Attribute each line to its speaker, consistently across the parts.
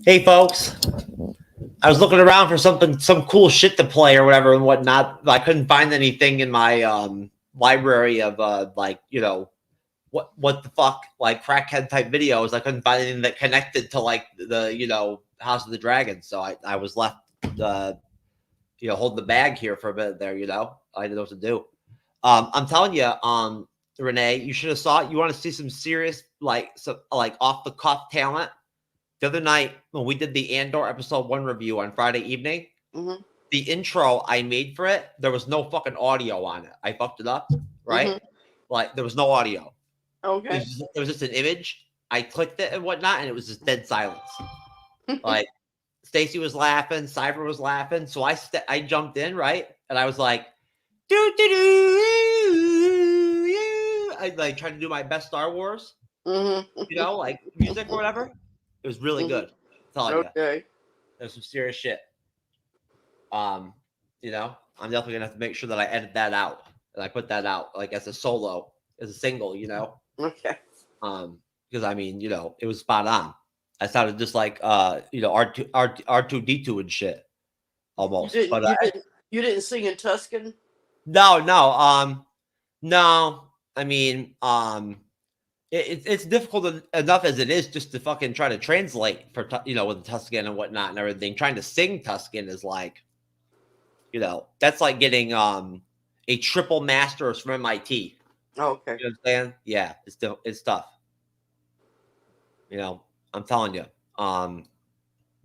Speaker 1: Hey, folks. I was looking around for some cool shit to play or whatever and whatnot. I couldn't find anything in my library of like, you know, what the fuck, like crackhead type videos. I couldn't find anything that connected to like the, you know, House of the Dragon. So I was left, you know, holding the bag here for a bit there. You know, I didn't know what to do. I'm telling you, Renee, you should have saw it. You want to see some serious, like, some like off the cuff talent. The other night when we did the Andor episode 1 review on Friday evening, the intro I made for it, there was no fucking audio on it. I fucked it up, right? Like there was no audio.
Speaker 2: Okay.
Speaker 1: It was just an image. I clicked it and whatnot, and it was just dead silence. Like Stacy was laughing, Cyber was laughing, so I jumped in, right, and I was like, do do do. I like tried to do my best Star Wars, you know, like music or whatever. It was really good.
Speaker 2: Okay.
Speaker 1: There's some serious shit. You know, I'm definitely gonna have to make sure that I edit that out and I put that out like as a solo, as a single, you know.
Speaker 2: Okay.
Speaker 1: Because I mean, you know, it was spot on. I sounded just like you know, R2D2 and shit almost.
Speaker 2: You didn't sing in Tuscan?
Speaker 1: No. I mean, it's difficult enough as it is just to fucking try to translate for you know, with Tuscan and whatnot and everything. Trying to sing Tuscan is like, you know, that's like getting a triple master's from MIT.
Speaker 2: Oh, okay.
Speaker 1: You know what I'm saying? Yeah, it's tough. You know, I'm telling you,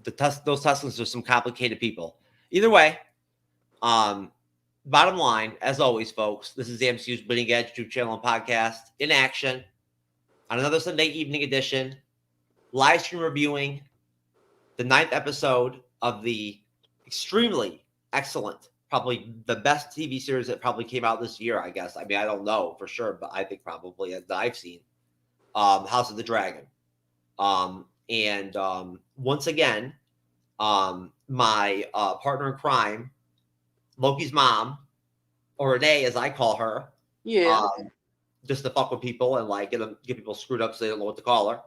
Speaker 1: those Tuscans are some complicated people. Either way, bottom line, as always, folks, this is the MCU'S Bleeding Edge YouTube channel and podcast in action on another Sunday evening edition, live stream reviewing the 9th episode of the extremely excellent, probably the best TV series that probably came out this year, I guess. I mean, I don't know for sure, but I think probably that I've seen, House of the Dragon. Once again, my partner in crime, Loki's mom, or Renee, as I call her, just to fuck with people and like get people screwed up so they don't know what to call her,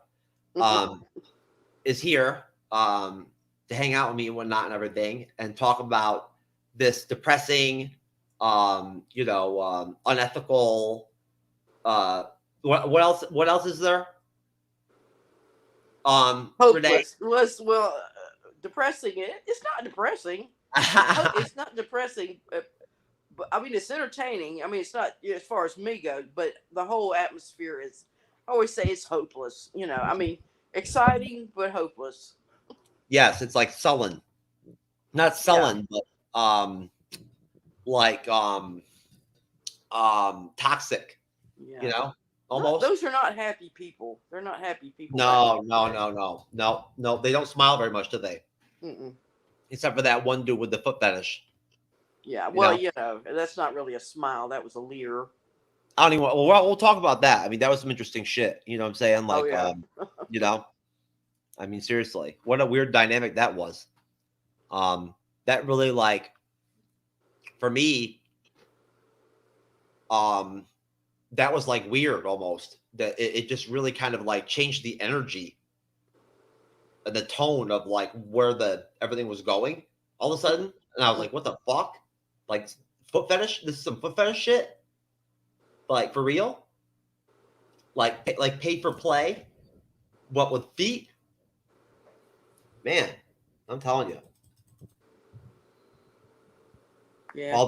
Speaker 1: is here to hang out with me and whatnot and everything and talk about this depressing, you know, unethical. What else is there?
Speaker 2: Hopeless. Well, depressing. It's not depressing. It's not depressing. But I mean, it's entertaining. I mean, it's not as far as me goes, but the whole atmosphere is. I always say it's hopeless. You know, I mean, exciting but hopeless.
Speaker 1: Yes, it's like sullen, not sullen, but like toxic.
Speaker 2: Yeah.
Speaker 1: You know, almost.
Speaker 2: Those are not happy people. They're not happy people.
Speaker 1: No. They don't smile very much, do they? Except for that one dude with the foot fetish.
Speaker 2: Yeah, well, you know, that's not really a smile. That was a leer.
Speaker 1: I don't even. Well, we'll talk about that. I mean, that was some interesting shit. You know what I'm saying? Like, you know, I mean, seriously, what a weird dynamic that was. That really, like, for me, that was like weird almost. That it just really kind of like changed the energy and the tone of like where everything was going all of a sudden. And I was like, what the fuck? Like foot fetish? This is some foot fetish shit? Like for real? Like pay for play? What with feet? Man, I'm telling you.
Speaker 2: Yeah,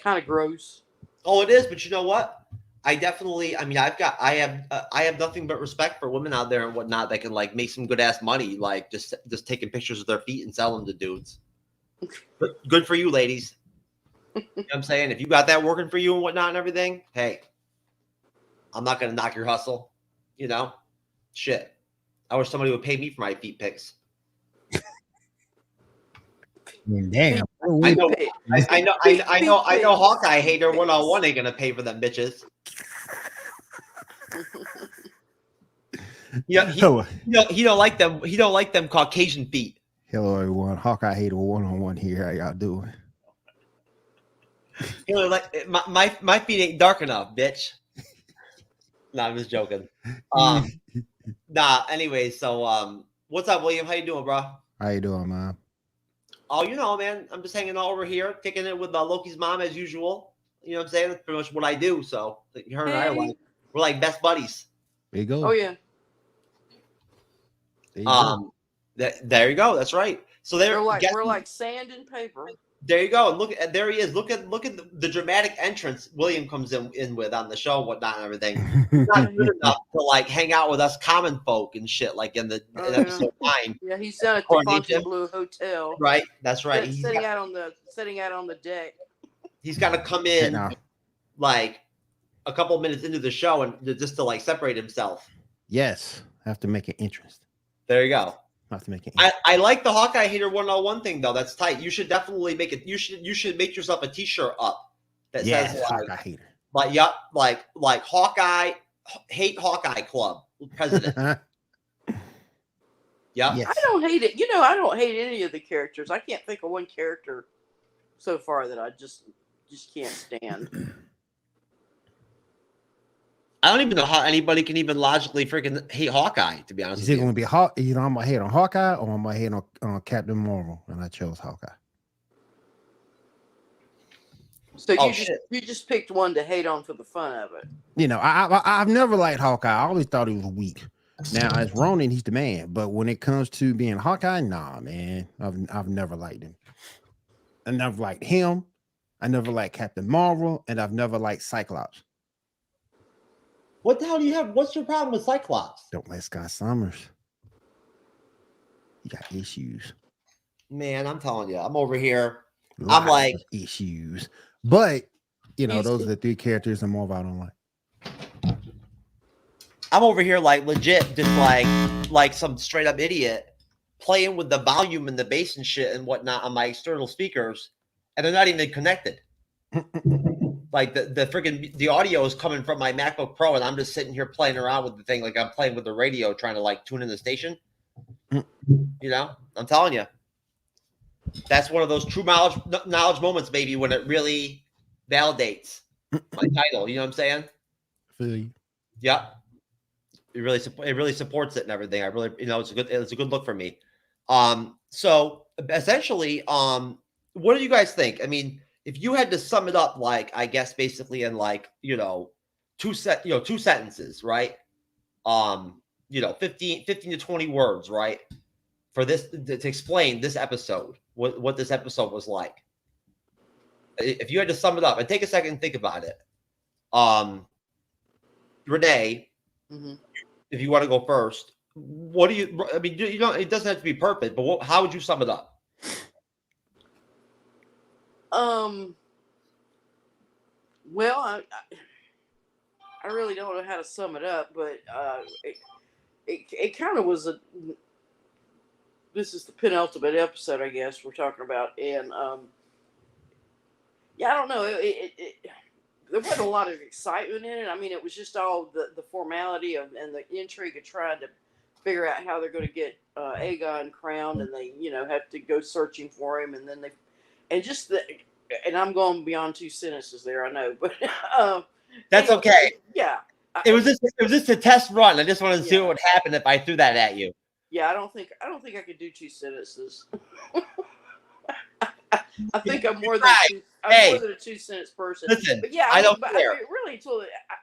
Speaker 2: kind of gross.
Speaker 1: Oh, it is, but you know what? I mean, I have nothing but respect for women out there and whatnot that can like make some good ass money, like just taking pictures of their feet and sell them to dudes. But good for you, ladies. You know what I'm saying? If you got that working for you and whatnot and everything, hey, I'm not gonna knock your hustle. You know, shit. I wish somebody would pay me for my feet pics.
Speaker 3: Damn.
Speaker 1: I know. Hawkeye hater 101 ain't gonna pay for them bitches. Yeah, he don't like them. He don't like them Caucasian feet.
Speaker 3: Hello, everyone. Hawkeye hater 101 here. How y'all doing?
Speaker 1: You know, like my feet ain't dark enough, bitch. Nah, I'm just joking. Nah. Anyway, so What's up, William? How you doing, bro?
Speaker 3: How you doing, man?
Speaker 1: Oh, you know, man, I'm just hanging out over here, kicking it with Loki's mom as usual. You know what I'm saying? That's pretty much what I do. So her and I are like, we're like best buddies.
Speaker 3: There you go.
Speaker 2: Oh yeah.
Speaker 1: There you go. That's right. So
Speaker 2: we're like sand and paper.
Speaker 1: There you go. Look at there he is. Look at the dramatic entrance William comes in with on the show and whatnot and everything. He's not good enough to like hang out with us common folk and shit like in episode 9.
Speaker 2: Yeah, he's done at the Fontainebleau Hotel.
Speaker 1: Right. That's right.
Speaker 2: He's sitting out on the deck.
Speaker 1: He's got to come in like a couple minutes into the show and just to like separate himself.
Speaker 3: Yes, have to make an interest.
Speaker 1: There you go.
Speaker 3: Have to make it.
Speaker 1: I like the Hawkeye Hater 101 thing though. That's tight. You should definitely make it. You should make yourself a T-shirt up that says like,
Speaker 3: Hawkeye Hater.
Speaker 1: Like like Hawkeye Hate Hawkeye Club president. Yeah.
Speaker 3: Yes.
Speaker 2: I don't hate it. You know, I don't hate any of the characters. I can't think of one character so far that I just can't stand.
Speaker 1: I don't even know how anybody can even logically freaking hate Hawkeye, to be honest.
Speaker 3: Is it going to be either I'm going to hate on Hawkeye or I'm going to hate on Captain Marvel? And I chose Hawkeye.
Speaker 2: So you just picked one to hate on for the fun of it.
Speaker 3: You know, I've never liked Hawkeye. I always thought he was weak. Now, as Ronin, he's the man. But when it comes to being Hawkeye, nah, man. I've never liked him. I never liked him. I never liked Captain Marvel. And I've never liked Cyclops.
Speaker 1: What the hell do you have? What's your problem with Cyclops?
Speaker 3: Don't let Scott Summers. You got issues.
Speaker 1: Man, I'm telling you. I'm over here. I'm like
Speaker 3: issues. But, you know, those are the 3 characters in Marvel I don't like.
Speaker 1: I'm over here like legit just like some straight up idiot playing with the volume and the bass and shit and whatnot on my external speakers, and they're not even connected. Like the freaking the audio is coming from my MacBook Pro, and I'm just sitting here playing around with the thing like I'm playing with the radio, trying to like tune in the station. You know, I'm telling you, that's one of those true knowledge moments, baby, when it really validates my title. You know what I'm saying?
Speaker 3: Feel you.
Speaker 1: Yep. It really supports it and everything. I really, you know, it's a good look for me. So essentially, what do you guys think? I mean, if you had to sum it up, like, I guess basically in like, you know, two sentences, right? 15 to 20 words, right? For this to explain this episode, what this episode was like. If you had to sum it up and take a second and think about it. Renee, if you want to go first, what do you, I mean, you know, it doesn't have to be perfect, but how would you sum it up?
Speaker 2: Well, I really don't know how to sum it up, but it kind of was this is the penultimate episode, I guess we're talking about, and yeah, I don't know, there wasn't a lot of excitement in it. I mean, it was just all the formality and the intrigue of trying to figure out how they're going to get Aegon crowned, and they, you know, have to go searching for him, and then and I'm going beyond 2 sentences there, I know, but
Speaker 1: that's okay.
Speaker 2: Yeah,
Speaker 1: it was just a test run. I just wanted to see what would happen if I threw that at you.
Speaker 2: Yeah, I don't think I could do 2 sentences. I think I'm more than more than a 2-sentence person.
Speaker 1: Listen,
Speaker 2: but yeah,
Speaker 1: I don't care.
Speaker 2: Really,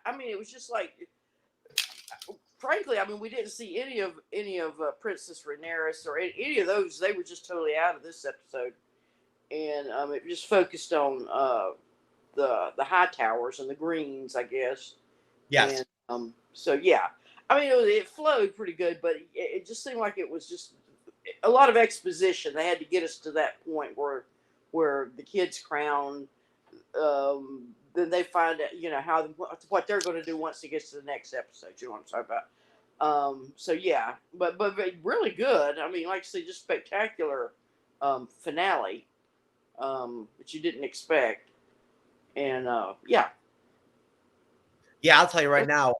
Speaker 2: I mean, it was just like, frankly, I mean, we didn't see any of Princess Rhaenyra or any of those. They were just totally out of this episode, and it just focused on the high towers and the greens, I guess.
Speaker 1: Yes.
Speaker 2: And, so yeah, I mean, it flowed pretty good, but it just seemed like it was just a lot of exposition. They had to get us to that point where the kid's crowned. Then they find out, you know, what they're going to do once it gets to the next episode. You know what I'm talking about? So yeah, but really good. I mean, like I say, just spectacular finale, which you didn't expect, and yeah.
Speaker 1: Yeah, I'll tell you right now.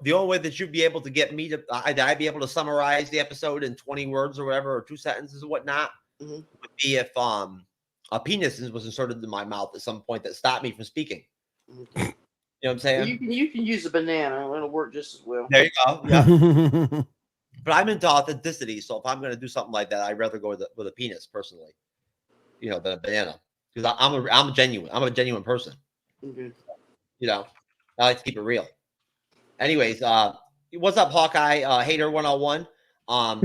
Speaker 1: The only way that you'd be able to get me to, I'd be able to summarize the episode in 20 words or whatever, or 2 sentences or whatnot, would be if a penis was inserted in my mouth at some point that stopped me from speaking. You know what I'm saying?
Speaker 2: You can use a banana; it'll work just as well.
Speaker 1: There you go. Yeah. But I'm into authenticity, so if I'm going to do something like that, I'd rather go with a penis personally, than a banana, because I'm genuine. I'm a genuine person.
Speaker 2: Okay.
Speaker 1: I like to keep it real. Anyways, what's up, Hawkeye? Hater 101. I'm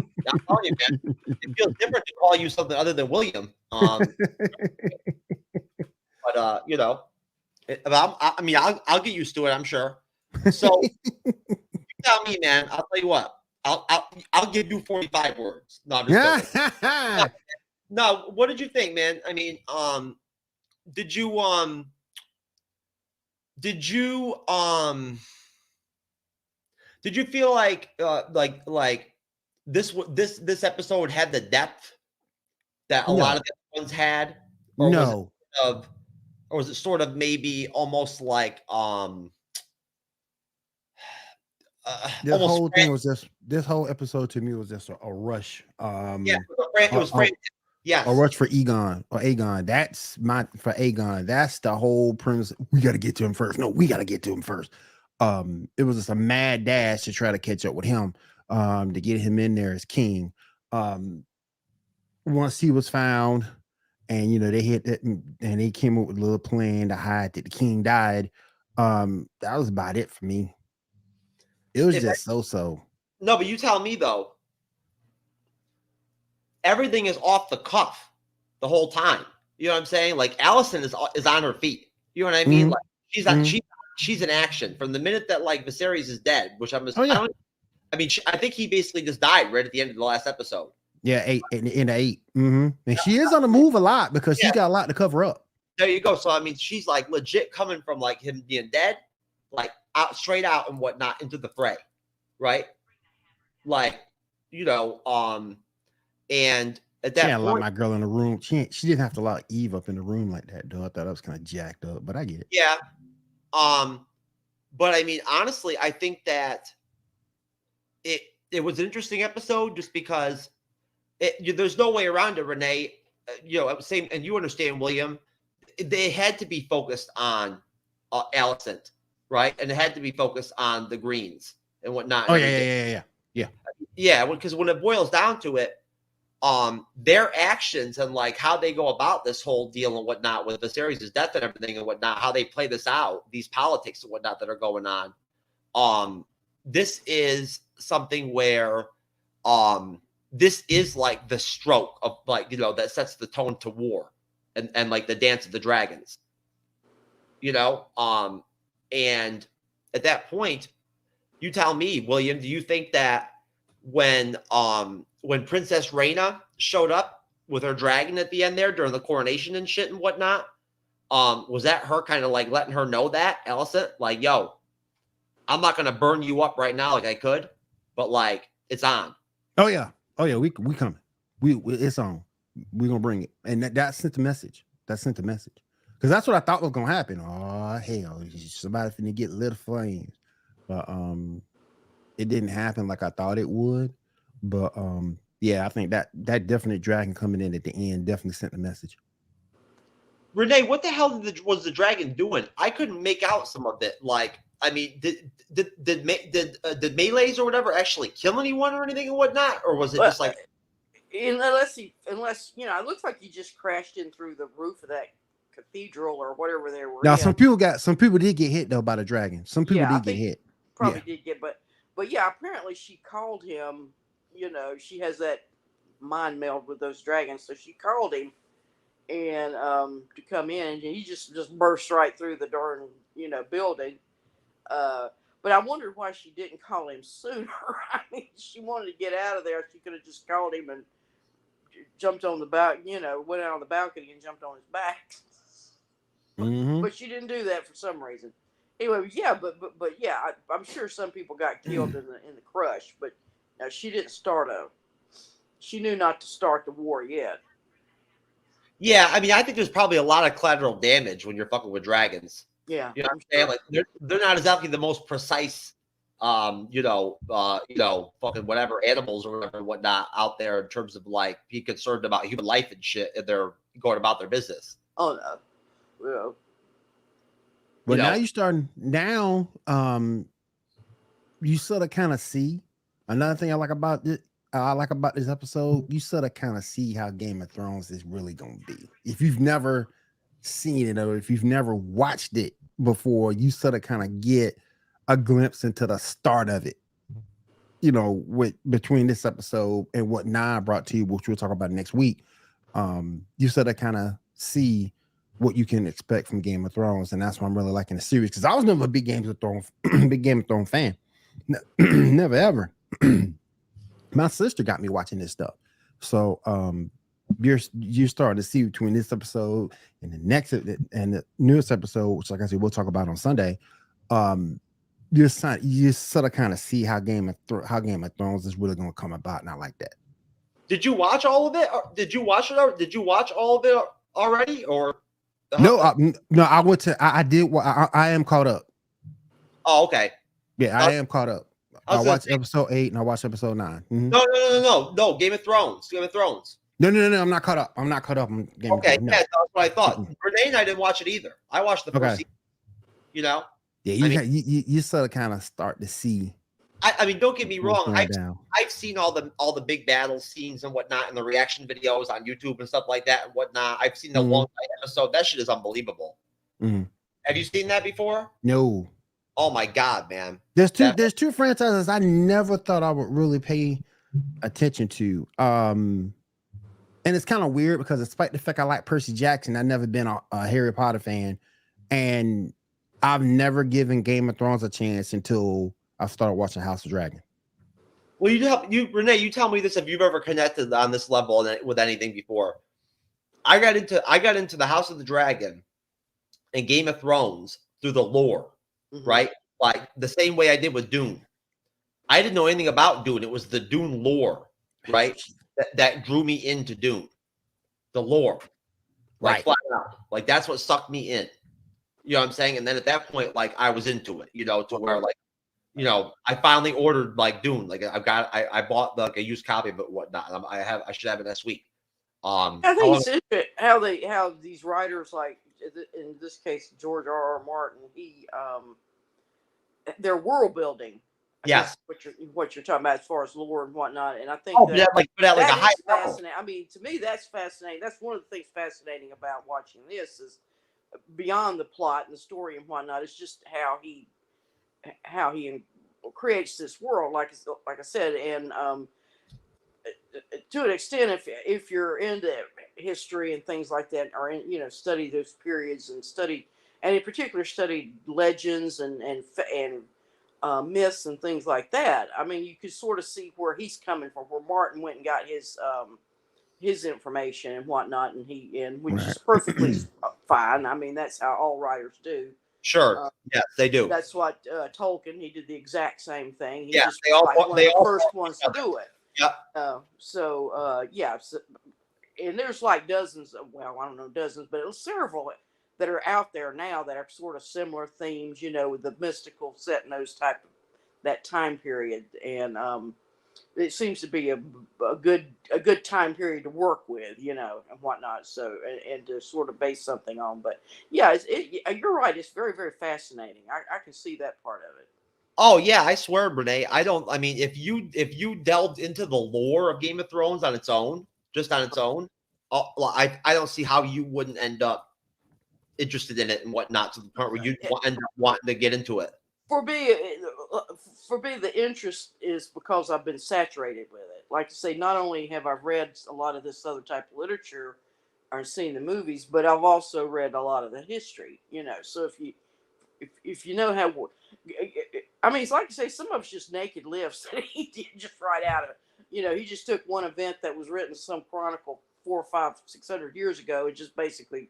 Speaker 1: telling you, man, it feels different to call you something other than William. But I'll get used to it. I'm sure. So you tell me, man. I'll tell you what. I'll give you 45 words. No, I'm just joking. No, what did you think, man? I mean, did you feel like this episode had the depth that a lot of the other ones had, or
Speaker 3: No.
Speaker 1: was it sort of maybe almost like
Speaker 3: This whole thing was just this whole episode to me was just a rush.
Speaker 1: Yeah, it was frantic. Yes.
Speaker 3: A rush for Aegon. That's for Aegon. That's the whole premise. We got to get to him first. No, we got to get to him first. It was just a mad dash to try to catch up with him, to get him in there as king. Once he was found, and they hit that, and they came up with a little plan to hide that the king died. That was about it for me. It was just so.
Speaker 1: No, but you tell me though. Everything is off the cuff the whole time. You know what I'm saying? Like Allison is on her feet. You know what I mean?
Speaker 3: Mm-hmm.
Speaker 1: Like she's in action from the minute that like Viserys is dead, which I'm.
Speaker 3: Yeah.
Speaker 1: I think he basically just died right at the end of the last episode.
Speaker 3: Yeah, 8 in the 8. Mm-hmm. And she is on the move a lot because she's got a lot to cover up.
Speaker 1: There you go. So I mean, she's like legit coming from like him being dead, like straight out and whatnot into the fray, right? Like, and at that point,
Speaker 3: my girl in the room. She didn't have to lock Eve up in the room like that, though. I thought I was kind of jacked up, but I get it.
Speaker 1: Yeah. But I mean, honestly, I think that it was an interesting episode just because there's no way around it, Renee. Same, and you understand, William. They had to be focused on Alicent, right? And it had to be focused on the Greens and whatnot.
Speaker 3: Oh yeah.
Speaker 1: Because when it boils down to it, their actions and like how they go about this whole deal and whatnot with Viserys' death and everything and whatnot, how they play this out, these politics and whatnot that are going on. This is something where, this is like the stroke of like, that sets the tone to war and like the dance of the dragons, and at that point, you tell me, William, do you think that when Princess Rhaena showed up with her dragon at the end there during the coronation and shit and whatnot, was that her kind of like letting her know that, Alicent, like, yo, I'm not going to burn you up right now like I could, but like it's on.
Speaker 3: Oh yeah, we coming. We it's on. We're gonna bring it, and that sent the message. Because that's what I thought was gonna happen. Oh hell, somebody finna get lit flames, but it didn't happen like I thought it would. But I think that definite dragon coming in at the end definitely sent the message.
Speaker 1: Renee, what the hell was the dragon doing? I couldn't make out some of it. Like, I mean, did melees or whatever actually kill anyone or anything and whatnot, or was it just like?
Speaker 2: Unless it looks like he just crashed in through the roof of that cathedral or whatever they were.
Speaker 3: Now some people did get hit though by the dragon. Some people did get hit.
Speaker 2: Probably did get, but yeah, apparently she called him. She has that mind meld with those dragons, so she called him and to come in, and he just burst right through the darn building. But I wondered why she didn't call him sooner. I mean, she wanted to get out of there. She could have just called him and jumped on the went out on the balcony and jumped on his back.
Speaker 3: Mm-hmm.
Speaker 2: But she didn't do that for some reason. Anyway, yeah, but yeah, I'm sure some people got killed in the crush, but she didn't she knew not to start the war yet.
Speaker 1: Yeah, I mean, I think there's probably a lot of collateral damage when you're fucking with dragons.
Speaker 2: Yeah,
Speaker 1: you know what I'm saying? Like they're not exactly the most precise, fucking whatever animals or whatever whatnot out there in terms of like being concerned about human life and shit, and they're going about their business.
Speaker 2: Oh no,
Speaker 3: But now you sort of kind of see Another thing I like about this episode, you sort of kind of see how Game of Thrones is really gonna be. If you've never seen it or if you've never watched it before, you sort of kind of get a glimpse into the start of it. With between this episode and what Nine brought to you, which we'll talk about next week. You sort of kind of see what you can expect from Game of Thrones, and that's why I'm really liking the series because I was never a big Game of Thrones fan. Never ever. My sister got me watching this stuff, so you're starting to see between this episode and the next and the newest episode, which, like I said, we'll talk about on Sunday. You sort of kind of see how Game of Thrones is really going to come about, and I like that.
Speaker 1: Did you watch all of it? Did you watch it? Or did you watch all of it already? Or
Speaker 3: no? I went to. I did. I am caught up.
Speaker 1: Oh, okay.
Speaker 3: Yeah, I am caught up. I watched episode 8 and I watched episode 9. Mm-hmm.
Speaker 1: No. Game of Thrones.
Speaker 3: No. I'm not caught up. I'm not caught up on Game of Thrones.
Speaker 1: No. Yeah, that's what I thought. Renee and I didn't watch it either. I watched the first season.
Speaker 3: Yeah, you sort of kind of start to see.
Speaker 1: I mean, don't get me wrong. I've seen all the big battle scenes and whatnot in the reaction videos on YouTube and stuff like that and whatnot. I've seen the one episode. That shit is unbelievable.
Speaker 3: Mm-hmm.
Speaker 1: Have you seen that before?
Speaker 3: No.
Speaker 1: Oh my God, man.
Speaker 3: There's two franchises I never thought I would really pay attention to. And it's kind of weird because despite the fact I like Percy Jackson, I've never been a Harry Potter fan. And I've never given Game of Thrones a chance until I started watching House of Dragon.
Speaker 1: Well, Renee, you tell me this if you've ever connected on this level with anything before. I got into the House of the Dragon and Game of Thrones through the lore. Mm-hmm. Right? Like the same way I did with Dune. I didn't know anything about Dune. It was the Dune lore, right? that drew me into Dune. The lore. Like flat out. Like that's what sucked me in. You know what I'm saying? And then at that point, like I was into it, to where like, I finally ordered like Dune. Like I bought like a used copy of it and whatnot. I should have it next week.
Speaker 2: I think it's interesting how these writers, like in this case George R.R. Martin, their world building.
Speaker 1: Yes,
Speaker 2: what you're talking about as far as lore and whatnot, and I think
Speaker 1: that's
Speaker 2: fascinating. I mean, to me, that's fascinating. That's one of the things fascinating about watching this is beyond the plot and the story and whatnot. It's just how he creates this world, like I said, and to an extent, if you're into history and things like that, or study those periods and in particular study legends and myths and things like that. I mean, you could sort of see where he's coming from, where Martin went and got his information and whatnot, and which is perfectly fine. I mean, that's how all writers do.
Speaker 1: Sure. Yes, they do.
Speaker 2: That's what Tolkien. He did the exact same thing.
Speaker 1: They all one of the
Speaker 2: first ones to do it.
Speaker 1: Yep.
Speaker 2: So, and there's like dozens. Well, I don't know dozens, but it's several that are out there now that are sort of similar themes, with the mystical set in that time period, and it seems to be a good time period to work with, and whatnot. So and to sort of base something on, but yeah, you're right. It's very, very fascinating. I can see that part of it.
Speaker 1: Oh yeah, I swear, Renee. I mean, if you delved into the lore of Game of Thrones on its own, I don't see how you wouldn't end up interested in it and whatnot to the point where you end up wanting to get into it.
Speaker 2: For me, the interest is because I've been saturated with it. Like I say, not only have I read a lot of this other type of literature or seen the movies, but I've also read a lot of the history. So if you know how, I mean, it's like I say, some of it's just naked lifts that he did just right out of. He just took one event that was written some chronicle 400, 500, 600 years ago and just basically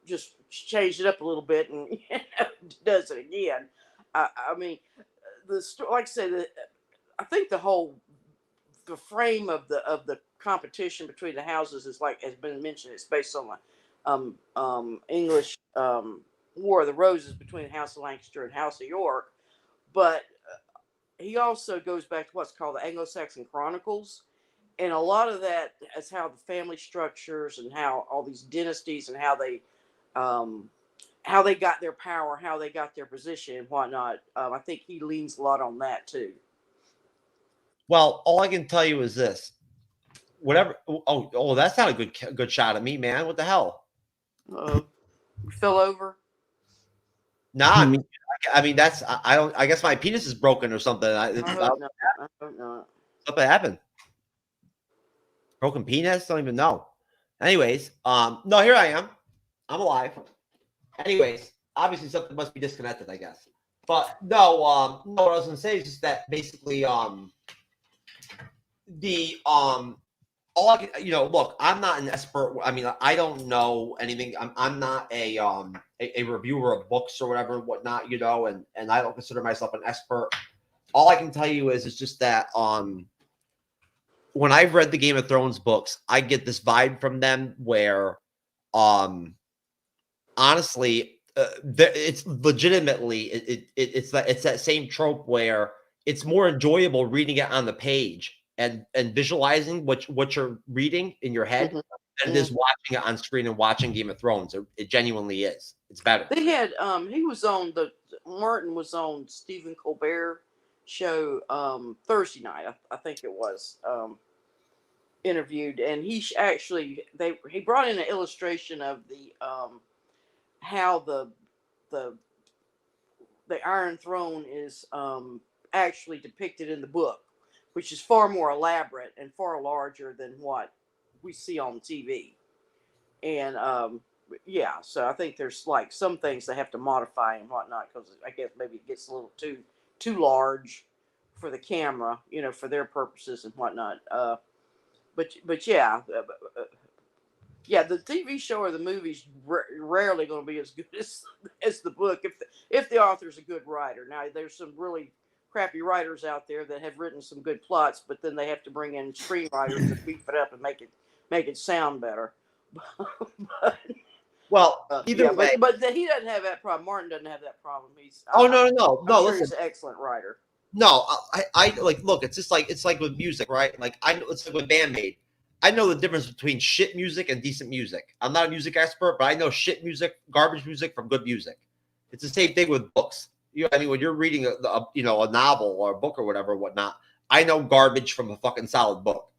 Speaker 2: just changed it up a little bit and does it again. I mean, the story, like I said, I think the frame of the competition between the houses is like has been mentioned. It's based on the English War of the Roses between the House of Lancaster and House of York, but he also goes back to what's called the Anglo-Saxon Chronicles, and a lot of that is how the family structures and how all these dynasties and how they got their power, how they got their position and whatnot. I think he leans a lot on that too.
Speaker 1: Well, all I can tell you is this. Whatever. Oh, that's not a good shot at me, man. What the hell?
Speaker 2: You fell over.
Speaker 1: Nah, I mean that's I don't. I guess my penis is broken or something.
Speaker 2: I hope not.
Speaker 1: Something happened. Broken penis? Don't even know. Anyways, no, here I am. I'm alive. Anyways, obviously something must be disconnected, I guess. But no, what I was gonna say is just that basically, all I can, look, I'm not an expert. I mean, I don't know anything. I'm not a reviewer of books or whatever, whatnot, and I don't consider myself an expert. All I can tell you is it's just that when I've read the Game of Thrones books, I get this vibe from them where, honestly, it's legitimately it's that same trope where it's more enjoyable reading it on the page and visualizing what you're reading in your head than it is watching it on screen and watching Game of Thrones. It genuinely is. It's better.
Speaker 2: They had he was on Martin was on Stephen Colbert show Thursday night, I think it was, interviewed, and he brought in an illustration of the how the Iron Throne is actually depicted in the book, which is far more elaborate and far larger than what we see on TV. And so I think there's like some things they have to modify and whatnot, because I guess maybe it gets a little too large for the camera, for their purposes and whatnot. But yeah, the TV show or the movie's rarely going to be as good as the book if the author's a good writer. Now, there's some really crappy writers out there that have written some good plots, but then they have to bring in screenwriters to beef it up and make it sound better.
Speaker 1: Either way,
Speaker 2: but he doesn't have that problem. Martin doesn't have that problem.
Speaker 1: No.
Speaker 2: Sure, he's an excellent writer.
Speaker 1: No, I like, look, it's like with music, right? Like it's like with Bandmate. I know the difference between shit music and decent music. I'm not a music expert, but I know shit music, garbage music from good music. It's the same thing with books. When you're reading a novel or a book or whatnot, I know garbage from a fucking solid book,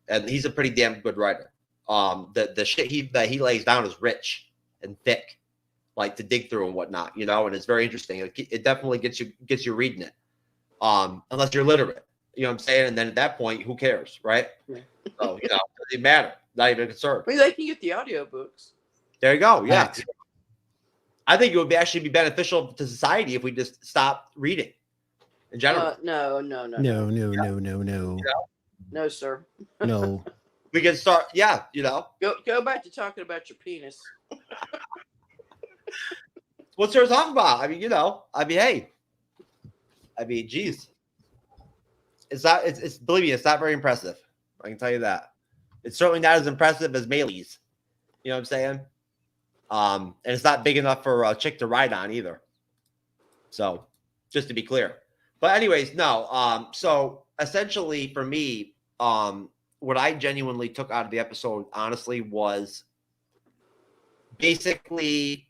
Speaker 1: and he's a pretty damn good writer. The shit that he lays down is rich and thick, like to dig through and whatnot, and it's very interesting. It definitely gets you reading it. Unless you're literate, you know what I'm saying? And then at that point, who cares, right? Yeah. So, it doesn't matter. Not even a concern.
Speaker 2: I mean, they can get the audiobooks.
Speaker 1: There you go. Yeah. Right. I think it would actually be beneficial to society if we just stopped reading in general.
Speaker 2: No. No, sir.
Speaker 3: No.
Speaker 1: We can start,
Speaker 2: Go back to talking about your penis.
Speaker 1: What's there to talk about? Hey. Geez. Believe me, it's not very impressive. I can tell you that. It's certainly not as impressive as Maylee's. You know what I'm saying? And it's not big enough for a chick to ride on either. So, just to be clear. But anyways, no. So essentially for me, what I genuinely took out of the episode, honestly, was basically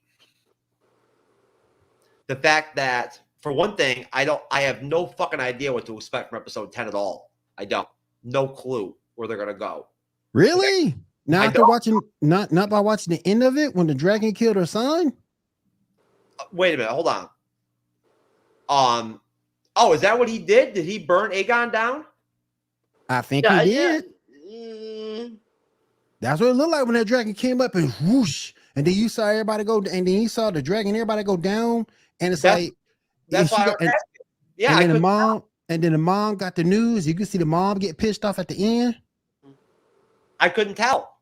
Speaker 1: the fact that, for one thing, I have no fucking idea what to expect from episode 10 at all. I don't. No clue where they're gonna go.
Speaker 3: Really? Not by watching the end of it when the dragon killed her son?
Speaker 1: Wait a minute, hold on. Is that what he did? Did he burn Aegon down?
Speaker 3: I think he did. That's what it looked like when that dragon came up and whoosh, and then you saw everybody go, and then you saw the dragon, everybody go down, and it's like
Speaker 1: that's why.
Speaker 3: And then the mom got the news. You could see the mom get pissed off at the end.
Speaker 1: I couldn't tell.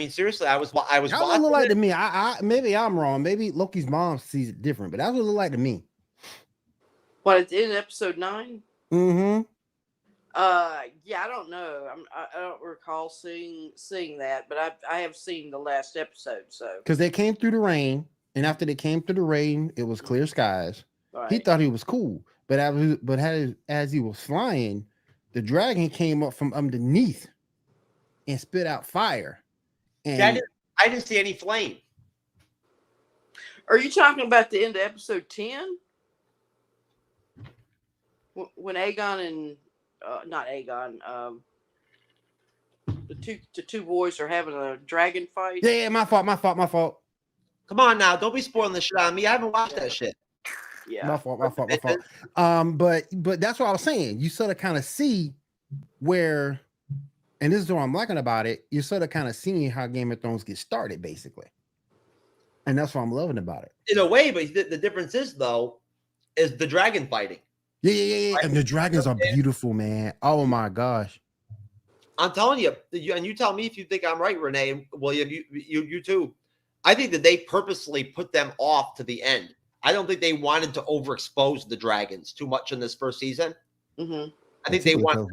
Speaker 1: Seriously, I was watching.
Speaker 3: That would look like to me. I maybe I'm wrong. Maybe Loki's mom sees it different, but that would look like to me.
Speaker 2: What, it's in episode 9?
Speaker 3: Mm-hmm.
Speaker 2: I don't know. I don't recall seeing that, but I have seen the last episode. So
Speaker 3: because they came through the rain, and after they came through the rain, it was clear skies.
Speaker 2: Right.
Speaker 3: He thought he was cool, but as he was flying, the dragon came up from underneath and spit out fire. And
Speaker 1: I didn't see any flame.
Speaker 2: Are you talking about the end of episode 10? When Aegon not Aegon. The two boys are having a dragon fight.
Speaker 3: Yeah, my fault.
Speaker 1: Come on now, don't be spoiling the shit on me. I haven't watched that shit.
Speaker 2: Yeah,
Speaker 3: My fault. But that's what I was saying. You sort of kind of see where, and this is what I'm liking about it. You're sort of kind of seeing how Game of Thrones gets started, basically, and that's what I'm loving about it.
Speaker 1: In a way, but the difference is though, is the dragon fighting.
Speaker 3: Yeah.
Speaker 1: Right?
Speaker 3: And the dragons are beautiful, man. Oh my gosh.
Speaker 1: I'm telling you, and you tell me if you think I'm right, Renee and William. You too. I think that they purposely put them off to the end. I don't think they wanted to overexpose the dragons too much in this first season.
Speaker 2: Mm-hmm.
Speaker 1: I think they wanted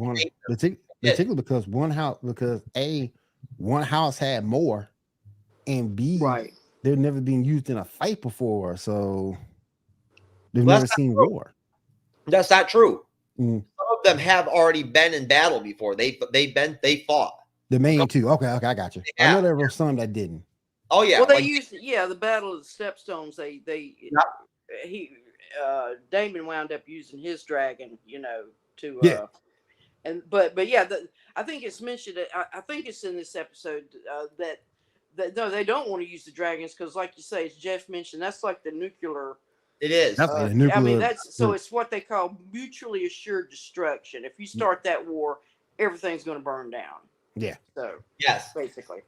Speaker 3: particularly because one house had more, and B,
Speaker 2: right,
Speaker 3: they've never been used in a fight before, so they've never seen war.
Speaker 1: That's not true.
Speaker 3: Mm.
Speaker 1: Some of them have already been in battle before. They fought.
Speaker 3: The main two. Okay, I got you.
Speaker 1: Yeah.
Speaker 3: I know there were some that didn't.
Speaker 1: Oh yeah.
Speaker 2: Well, they used the Battle of the Stepstones. Damon wound up using his dragon, to but yeah, I think it's mentioned. I think it's in this episode that no, they don't want to use the dragons because, like you say, as Jeff mentioned, that's like the nuclear.
Speaker 1: It is.
Speaker 3: I mean,
Speaker 2: it's what they call mutually assured destruction. If you start that war, everything's going to burn down.
Speaker 3: Yeah.
Speaker 2: So
Speaker 1: yes,
Speaker 2: basically.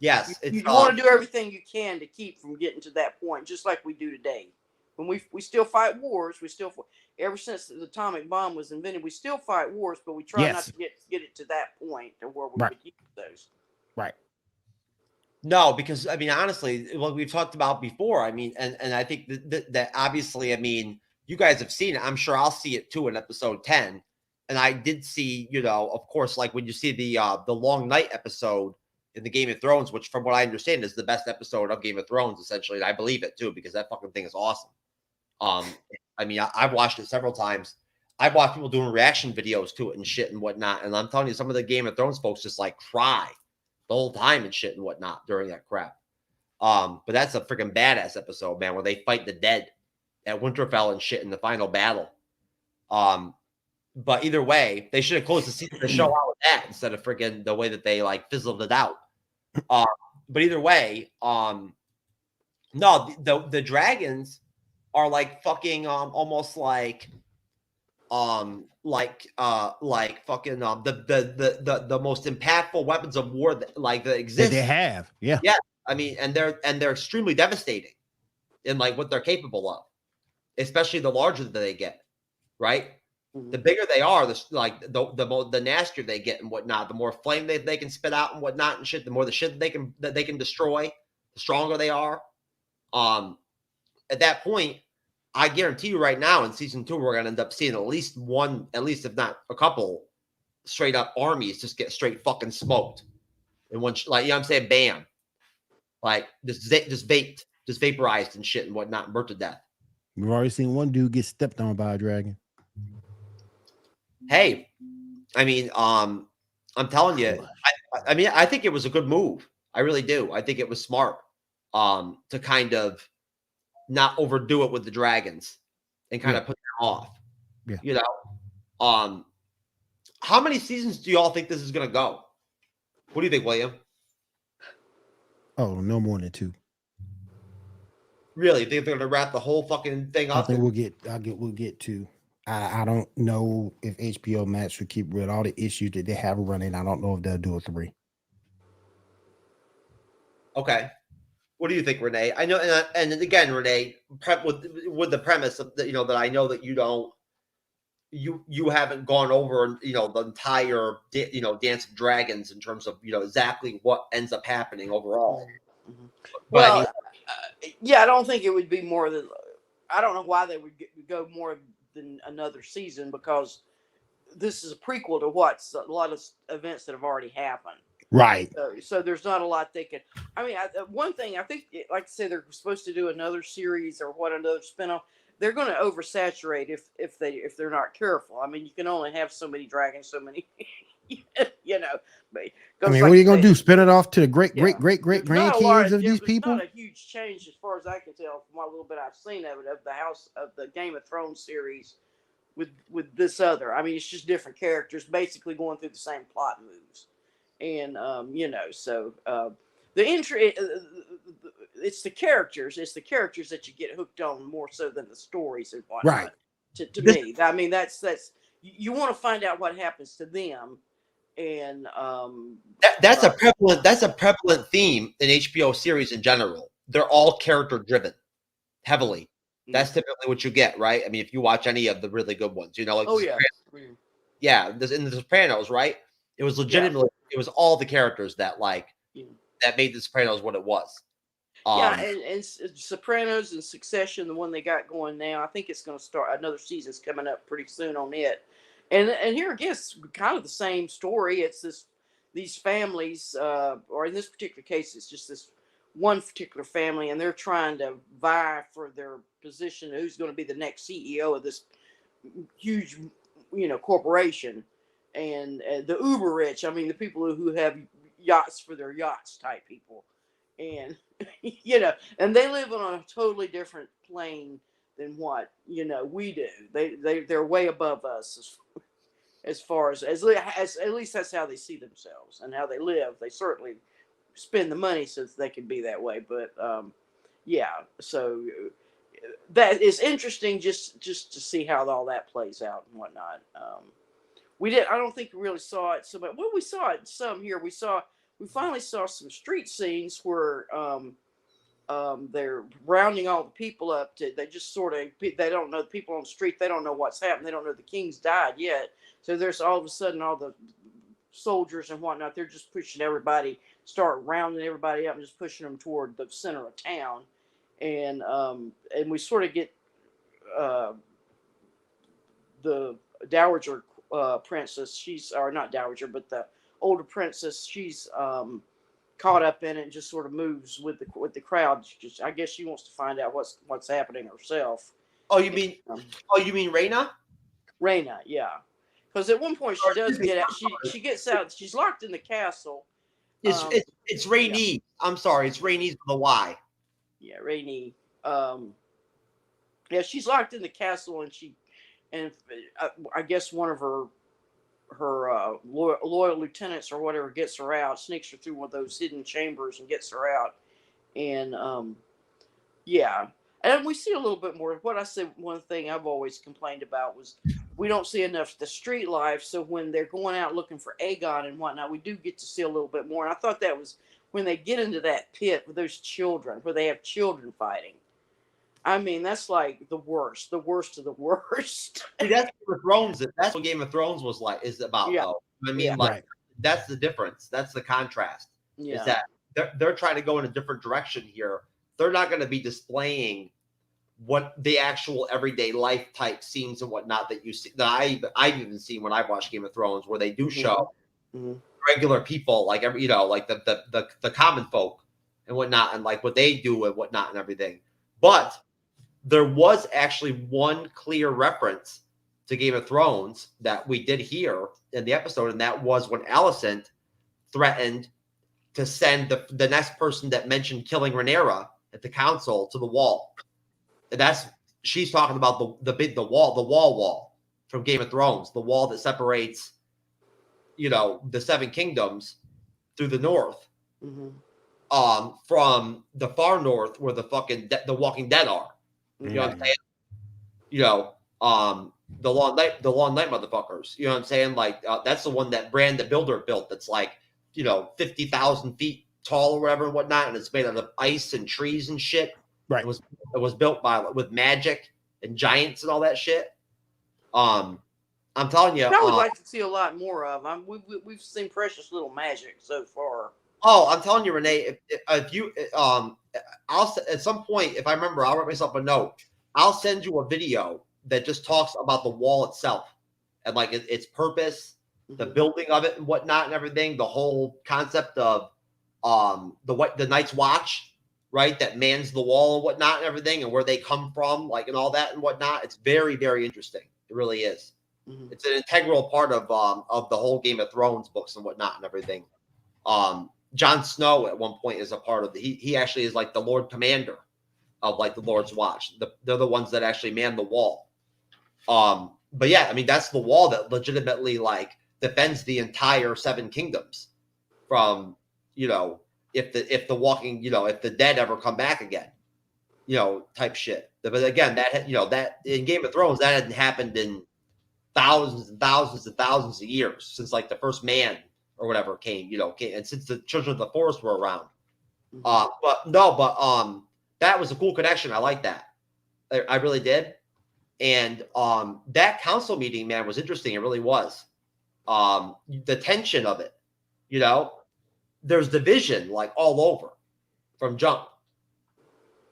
Speaker 1: Yes,
Speaker 2: you want to do everything you can to keep from getting to that point, just like we do today. When we still fight wars, ever since the atomic bomb was invented, we still fight wars, but we try not to get it to that point to where we could use those.
Speaker 3: Right.
Speaker 1: No, because I mean, honestly, what we've talked about before. I mean, and I think that obviously, I mean, you guys have seen it. I'm sure I'll see it too in episode 10. And I did see, of course, like when you see the Long Night episode in the Game of Thrones, which from what I understand is the best episode of Game of Thrones, essentially. And I believe it too, because that fucking thing is awesome. I mean, I've watched it several times. I've watched people doing reaction videos to it and shit and whatnot. And I'm telling you, some of the Game of Thrones folks just like cry the whole time and shit and whatnot during that crap. But that's a freaking badass episode, man, where they fight the dead at Winterfell and shit in the final battle. But either way, they should have closed the show out with that instead of freaking the way that they like fizzled it out. But either way, no, the dragons are like fucking almost like fucking the most impactful weapons of war that exist.
Speaker 3: That they have. Yeah.
Speaker 1: I mean, and they're extremely devastating in like what they're capable of, especially the larger that they get, right? Mm-hmm. The bigger they are, the nastier they get and whatnot. The more flame they can spit out and whatnot and shit. The more the shit that they can destroy, the stronger they are. At that point, I guarantee you right now in season 2, we're gonna end up seeing at least if not a couple, straight up armies just get straight fucking smoked. And one, like, I'm saying, bam, like just vaporized and shit and whatnot, and burnt to death.
Speaker 3: We've already seen one dude get stepped on by a dragon.
Speaker 1: Hey, I mean, I'm telling you, I mean, I think it was a good move. I really do. I think it was smart to kind of not overdo it with the dragons and kind of put them off. Yeah. How many seasons do y'all think this is going to go? What do you think, William?
Speaker 3: Oh, no more than 2.
Speaker 1: Really? You think they're going to wrap the whole fucking thing up?
Speaker 3: I think we'll get 2. I don't know if HBO Max will keep with all the issues that they have running. I don't know if they'll do a 3.
Speaker 1: Okay. What do you think, Renee? I know, and again, Renee, with the premise of that, that I know that you haven't gone over, the entire, Dance of Dragons in terms of, exactly what ends up happening overall.
Speaker 2: Mm-hmm. Well, I don't think it would be more than. I don't know why they would go more than another season, because this is a prequel to a lot of events that have already happened.
Speaker 3: Right.
Speaker 2: So there's not a lot they can. I mean, one thing I think, like I say, they're supposed to do another series or another spinoff. They're going to oversaturate if they're not careful. I mean, you can only have so many dragons, so many, But
Speaker 3: I mean, what are you going to do? Spin it off to the great grandkids of these people?
Speaker 2: It's not a huge change as far as I can tell from what little bit I've seen of it, of the Game of Thrones series. with this other. I mean, it's just different characters basically going through the same plot moves, and so the entry. It's the characters. It's the characters that you get hooked on more so than the stories and whatnot.
Speaker 3: Right.
Speaker 2: To me, I mean, that's you want to find out what happens to them, and
Speaker 1: that's a prevalent theme in HBO series in general. They're all character driven, heavily. That's typically what you get, right? I mean, if you watch any of the really good ones, like in The Sopranos, right? It was legitimately it was all the characters that that made The Sopranos what it was.
Speaker 2: And Sopranos and Succession, the one they got going now, I think it's going to start. Another season's coming up pretty soon on it, and here again, it's kind of the same story. It's these families, or in this particular case, it's just this one particular family, and they're trying to vie for their position. Who's going to be the next CEO of this huge, corporation, and the uber rich. I mean, the people who have yachts for their yachts type people. And and they live on a totally different plane than what we do. They're way above us as far as at least that's how they see themselves and how they live. They certainly spend the money so that they can be that way. But so that is interesting just to see how all that plays out and whatnot. I don't think we really saw it so much. Well, we saw it some here. We finally saw some street scenes where they're rounding all the people up. They just they don't know the people on the street. They don't know what's happened. They don't know the king's died yet. So there's all of a sudden all the soldiers and whatnot. They're just pushing everybody, start rounding everybody up and just pushing them toward the center of town. And we sort of get the dowager princess. Or not dowager, but the older princess, she's caught up in it and just sort of moves with the crowd. I guess she wants to find out what's happening herself.
Speaker 1: Oh, you mean Reina?
Speaker 2: Reina, yeah. Because at one point she does get out. She gets out. She's locked in the castle.
Speaker 1: It's Rainey. Yeah. I'm sorry, it's Rainey's with a Y.
Speaker 2: Yeah, Rainey. She's locked in the castle, and I guess one of her loyal lieutenants or whatever gets her out, sneaks her through one of those hidden chambers and gets her out. And and we see a little bit more. What I said, one thing I've always complained about was we don't see enough the street life. So when they're going out looking for Aegon and whatnot, we do get to see a little bit more. And I thought that was when they get into that pit with those children, where they have children fighting. I mean, that's like the worst of the worst.
Speaker 1: See, that's Game of Thrones. That's what Game of Thrones is about, though. I mean, that's the difference. That's the contrast. Yeah. Is that they're trying to go in a different direction here. They're not going to be displaying what the actual everyday life type scenes and whatnot that you see that I've even seen when I've watched Game of Thrones, where they do show regular people, like like the common folk and whatnot, and like what they do and whatnot and everything. But there was actually one clear reference to Game of Thrones that we did hear in the episode, and that was when Alicent threatened to send the next person that mentioned killing Rhaenyra at the council to the wall. And she's talking about the wall from Game of Thrones, the wall that separates, the Seven Kingdoms through the north, from the far north where the Walking Dead are. You know what I'm saying? The long night motherfuckers. You know what I'm saying? Like that's the one that Bran the Builder built. That's like 50,000 feet tall or whatever and whatnot, and it's made out of ice and trees and shit.
Speaker 3: Right.
Speaker 1: It was built with magic and giants and all that shit. I'm telling you,
Speaker 2: I would like to see a lot more of. We've seen precious little magic so far.
Speaker 1: Oh, I'm telling you, Renee, if you I'll at some point, if I remember, I'll write myself a note. I'll send you a video that just talks about the wall itself and like its purpose, the building of it and whatnot and everything, the whole concept of the Night's Watch, right? That mans the wall and whatnot and everything, and where they come from, like and all that and whatnot. It's very, very interesting. It really is. It's an integral part of the whole Game of Thrones books and whatnot and everything. Jon Snow at one point is a part of he actually is like the Lord Commander of like the Lord's Watch. They're the ones that actually man the wall. but yeah, I mean, that's the wall that legitimately like defends the entire Seven Kingdoms from, you know, if the walking, you know, if the dead ever come back again, you know, type shit. But again, that, you know, that in Game of Thrones, that hadn't happened in thousands and thousands and thousands of years since like the first man or whatever came, you know, and since the Children of the Forest were around. But that was a cool connection. I like that. I really did. And that council meeting, man, was interesting. It really was. The tension of it, you know, there's division like all over from jump.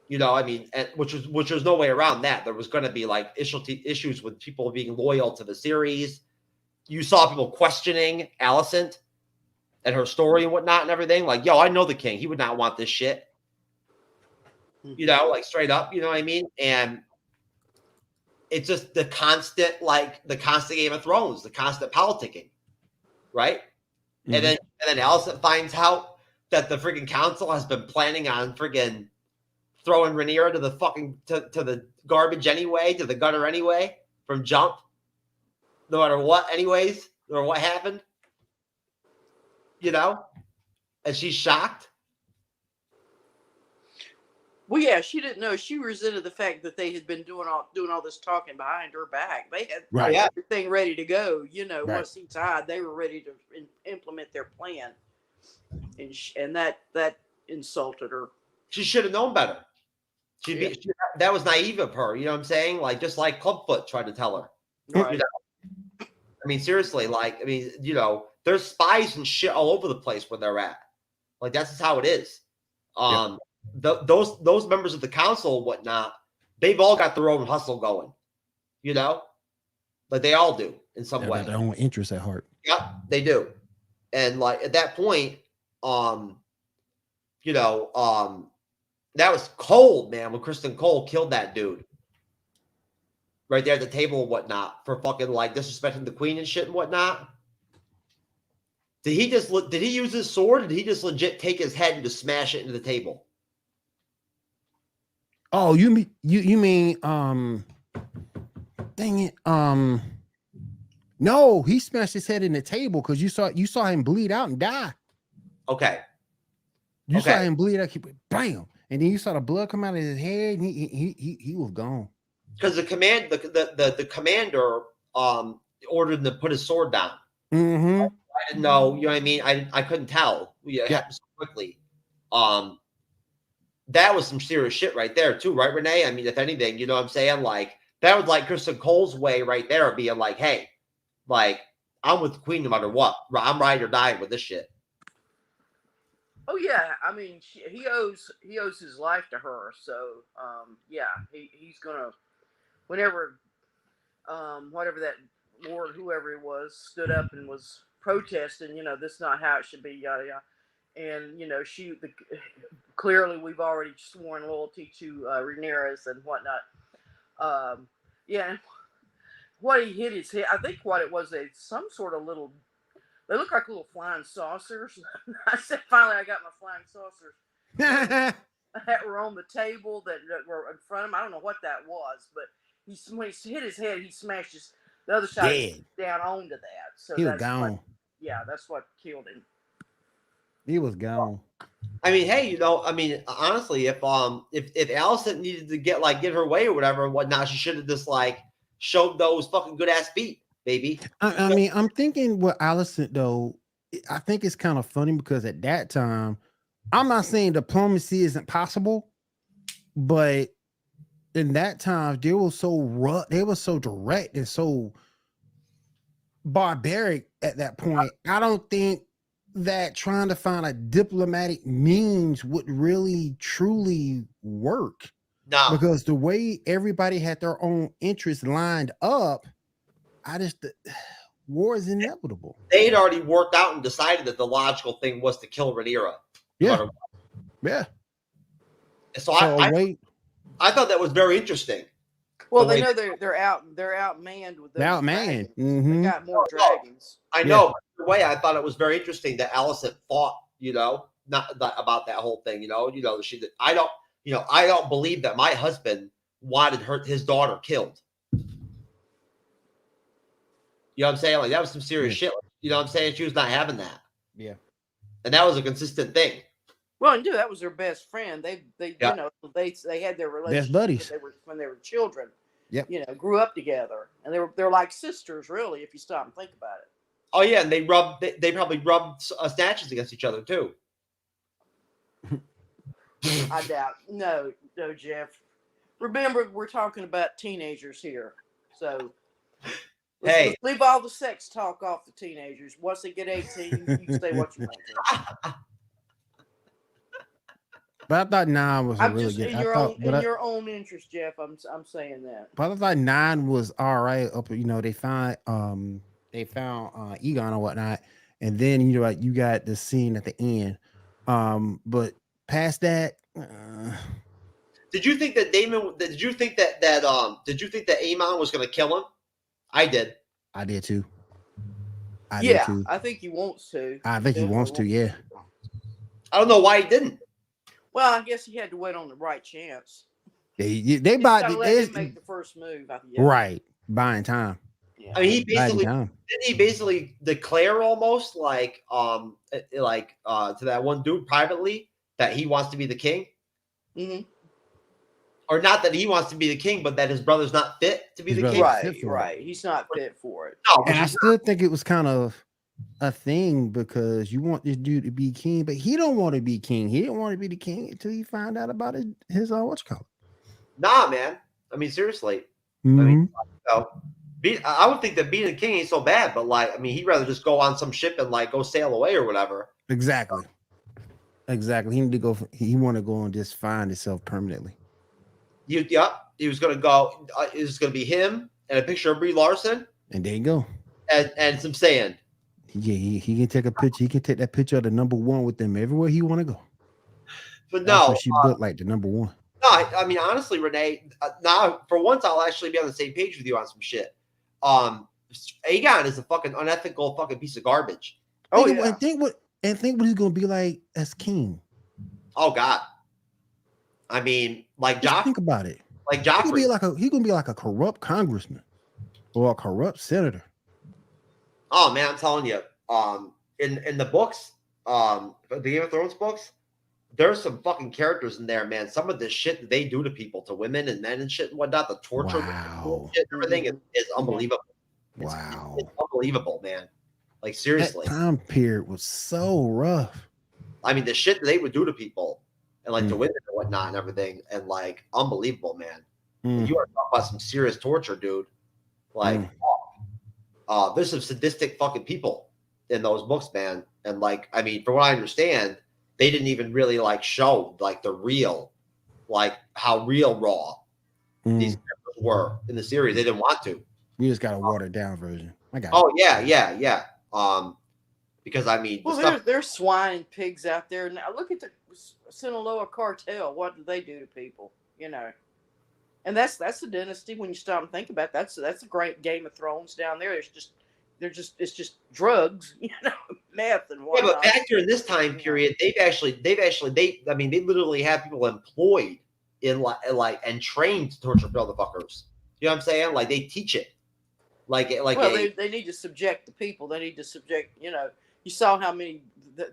Speaker 1: You know, I mean, which was no way around that. There was going to be like issues with people being loyal to the series. You saw people questioning Alicent and her story and whatnot and everything. Like, yo, I know the king. He would not want this shit. You know, like straight up, you know what I mean? And it's just the constant Game of Thrones, the constant politicking, right? Mm-hmm. And then Alicent finds out that the freaking council has been planning on freaking throwing Rhaenyra to the fucking to the garbage anyway, to the gutter anyway, from jump, no matter what, anyways, or what happened, you know, and she's shocked.
Speaker 2: Well, yeah, she didn't know. She resented the fact that they had been doing all this talking behind her back. They had everything ready to go. You know, once he died, they were ready to implement their plan, and that insulted her.
Speaker 1: She should have known better. That was naive of her. You know what I'm saying? Like just like Clubfoot tried to tell her.
Speaker 2: Right.
Speaker 1: You know? I mean, seriously. Like, I mean, you know, there's spies and shit all over the place where they're at. Like that's just how it is. Those members of the council and whatnot, they've all got their own hustle going, you know, like they all do in some way.
Speaker 3: Their own interests at heart.
Speaker 1: Yeah, they do. And like at that point, you know, that was cold, man, when Kristen Cole killed that dude right there at the table and whatnot for fucking like disrespecting the queen and shit and whatnot. Did he use his sword? Or did he just legit take his head and just smash it into the table?
Speaker 3: Oh, you mean dang it. No, he smashed his head in the table because you saw him bleed out and die.
Speaker 1: Okay.
Speaker 3: You saw him bleed out, bam. And then you saw the blood come out of his head and he was gone.
Speaker 1: Because the commander ordered him to put his sword down.
Speaker 3: Mm-hmm.
Speaker 1: I didn't know, you know what I mean? I couldn't tell. It happened so quickly. That was some serious shit right there, too, right, Renee? I mean, if anything, you know what I'm saying? Like, that was like Kristen Cole's way right there of being like, hey, like, I'm with the queen no matter what. I'm ride or die with this shit.
Speaker 2: Oh, yeah. I mean, he owes his life to her. So, yeah, he's going to, whenever, whatever that lord, whoever it was, stood up and was protesting, you know, this is not how it should be, yada, yada. And, you know, clearly we've already sworn loyalty to Rhaenyra's and whatnot. Yeah. What he hit his head, I think what it was, some sort of little, they look like little flying saucers. I said, finally, I got my flying saucers that were on the table that were in front of him. I don't know what that was, but when he hit his head, he smashed the other side down onto that. So
Speaker 3: he was gone.
Speaker 2: That's what killed him.
Speaker 3: He was gone.
Speaker 1: I mean, hey, you know, I mean, honestly, if Alicent needed to get her way or whatever and whatnot, she should have just like showed those fucking good ass feet, baby.
Speaker 3: I mean, I'm thinking with Alicent though, I think it's kind of funny because at that time, I'm not saying diplomacy isn't possible, but in that time they were so rough, they were so direct and so barbaric at that point. I don't think that trying to find a diplomatic means would really truly work.
Speaker 1: No,
Speaker 3: because the way everybody had their own interests lined up, war is inevitable.
Speaker 1: They had already worked out and decided that the logical thing was to kill Rhaenyra.
Speaker 3: Yeah.
Speaker 1: So I thought that was very interesting.
Speaker 2: Well, they know they're outmanned with those
Speaker 3: outmanned.
Speaker 2: Mm-hmm. They got more dragons.
Speaker 1: I know. But the way I thought it was very interesting that Alicent fought, you know, not about that whole thing, you know, I don't believe that my husband wanted his daughter killed. You know what I'm saying? Like that was some serious shit. You know what I'm saying? She was not having that.
Speaker 3: Yeah.
Speaker 1: And that was a consistent thing.
Speaker 2: Well, and dude, that was their best friend. They you know, they had their relationship
Speaker 3: buddies.
Speaker 2: when they were children.
Speaker 3: Yep.
Speaker 2: You know, grew up together, and they're like sisters, really, if you stop and think about it.
Speaker 1: Oh yeah, and they probably rubbed snatches against each other too.
Speaker 2: I doubt. No, Jeff. Remember, we're talking about teenagers here, so let's leave all the sex talk off the teenagers. Once they get 18, you can say what you want to.
Speaker 3: But I thought 9 was
Speaker 2: I'm
Speaker 3: really
Speaker 2: just
Speaker 3: good.
Speaker 2: in your own interest, Jeff. I'm saying that.
Speaker 3: But I thought 9 was all right. Up, you know, they found Egon or whatnot, and then you know, like, you got the scene at the end. But past that,
Speaker 1: did you think that Damon? Did you think that Amon was going to kill him? I did.
Speaker 3: I did too.
Speaker 2: I think he wants to.
Speaker 3: I think he wants to. Yeah.
Speaker 1: I don't know why he didn't.
Speaker 2: Well, I guess he had to wait on the right chance.
Speaker 3: They
Speaker 2: let him
Speaker 3: make
Speaker 2: the first move.
Speaker 3: Right, buying time.
Speaker 1: Yeah. I mean, didn't he basically declare almost like to that one dude privately that he wants to be the king?
Speaker 2: Mm-hmm.
Speaker 1: Or not that he wants to be the king, but that his brother's not fit to be the king.
Speaker 2: Right. He's not fit for it.
Speaker 1: No,
Speaker 3: and I still think it was kind of a thing because you want this dude to be king, but he don't want to be king. He didn't want to be the king until he found out about his what's called.
Speaker 1: Nah, man. I mean, seriously.
Speaker 3: Mm-hmm.
Speaker 1: I mean, I would think that being a king ain't so bad, but like, I mean, he'd rather just go on some ship and like go sail away or whatever.
Speaker 3: Exactly. He need to go. He want to go and just find himself permanently.
Speaker 1: He was going to go. It was going to be him and a picture of Brie Larson,
Speaker 3: and there you go,
Speaker 1: and some sand.
Speaker 3: Yeah, he can take a picture. He can take that picture of the number 1 with them everywhere he want to go.
Speaker 1: But no,
Speaker 3: she built like the number 1.
Speaker 1: No, I mean, honestly, Renee, now for once I'll actually be on the same page with you on some shit. Aegon is a fucking unethical fucking piece of garbage.
Speaker 3: Oh yeah. And think what he's gonna be like as king.
Speaker 1: Oh God. I mean, like Joffrey.
Speaker 3: Think about it.
Speaker 1: Like Joffrey.
Speaker 3: He's gonna be like a corrupt congressman or a corrupt senator.
Speaker 1: Oh man, I'm telling you. In the books, the Game of Thrones books, there's some fucking characters in there, man. Some of the shit that they do to people, to women and men and shit and whatnot, the torture, shit and everything is unbelievable.
Speaker 3: Wow.
Speaker 1: It's unbelievable, man. Like, seriously.
Speaker 3: That time period was so rough.
Speaker 1: I mean, the shit that they would do to people and like to women and whatnot and everything, and like, unbelievable, man. You are talking about some serious torture, dude. Like, there's some sadistic fucking people in those books, man. And like, I mean, from what I understand, they didn't even really like show like the real, like how real raw these characters were in the series. They didn't want to.
Speaker 3: You just got a watered down version. I got.
Speaker 1: Oh yeah. Because I mean,
Speaker 2: there's swine pigs out there now. Look at the Sinaloa cartel. What do they do to people? You know, and that's the dynasty. When you stop and think about it, that's a great Game of Thrones down there. It's just drugs, you know, meth and whatnot.
Speaker 1: Yeah, but back during this time period, they literally have people employed in like and trained to torture motherfuckers. You know what I'm saying? Like they teach it.
Speaker 2: They need to subject the people. They need to subject. You know, you saw how many.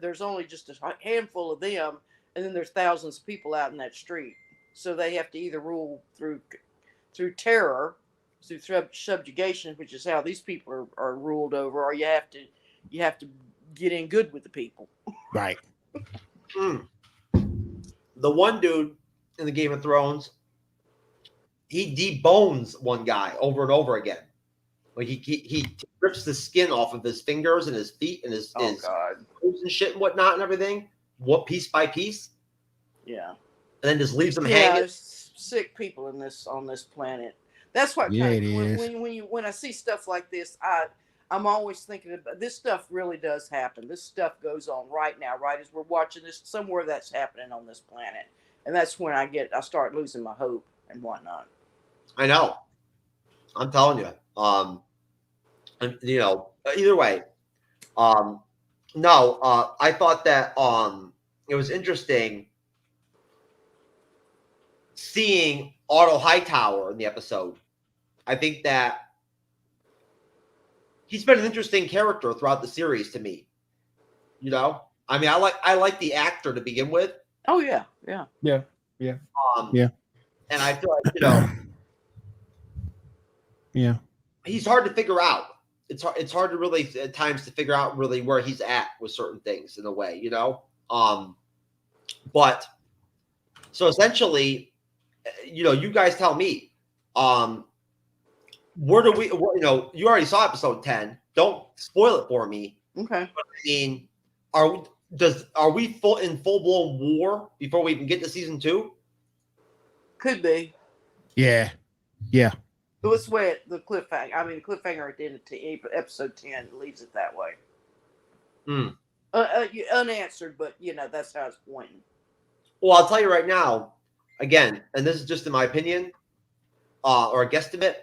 Speaker 2: There's only just a handful of them, and then there's thousands of people out in that street. So they have to either rule through terror, through subjugation, which is how these people are ruled over, or you have to get in good with the people.
Speaker 3: Right.
Speaker 1: The one dude in the Game of Thrones, he debones one guy over and over again. Like he rips the skin off of his fingers and his feet and his toes and shit and whatnot and everything. What piece by piece?
Speaker 2: Yeah.
Speaker 1: And then just leaves them hanging.
Speaker 2: There's sick people on this planet. That's what when I see stuff like this, I'm always thinking about this stuff really does happen. This stuff goes on right now, right as we're watching this. Somewhere that's happening on this planet, and that's when I start losing my hope and whatnot.
Speaker 1: I know. I'm telling you. And, you know, either way, I thought that it was interesting seeing Otto Hightower in the episode. I think that he's been an interesting character throughout the series to me. You know, I mean, I like the actor to begin with.
Speaker 2: Oh yeah, yeah.
Speaker 3: Yeah.
Speaker 1: And I feel like, you know,
Speaker 3: Yeah.
Speaker 1: he's hard to figure out. It's hard to really at times to figure out really where he's at with certain things in a way, you know. But so essentially, you know, you guys tell me, where do we? You know, you already saw episode 10. Don't spoil it for me.
Speaker 2: Okay.
Speaker 1: But I mean, are we in full blown war before we even get to season 2?
Speaker 2: Could be.
Speaker 3: Yeah.
Speaker 2: But let's weigh it, the cliffhanger. I mean, the cliffhanger at the end of episode 10 leaves it that way. Unanswered, but you know that's how it's pointing.
Speaker 1: Well, I'll tell you right now, again, and this is just in my opinion, or a guesstimate.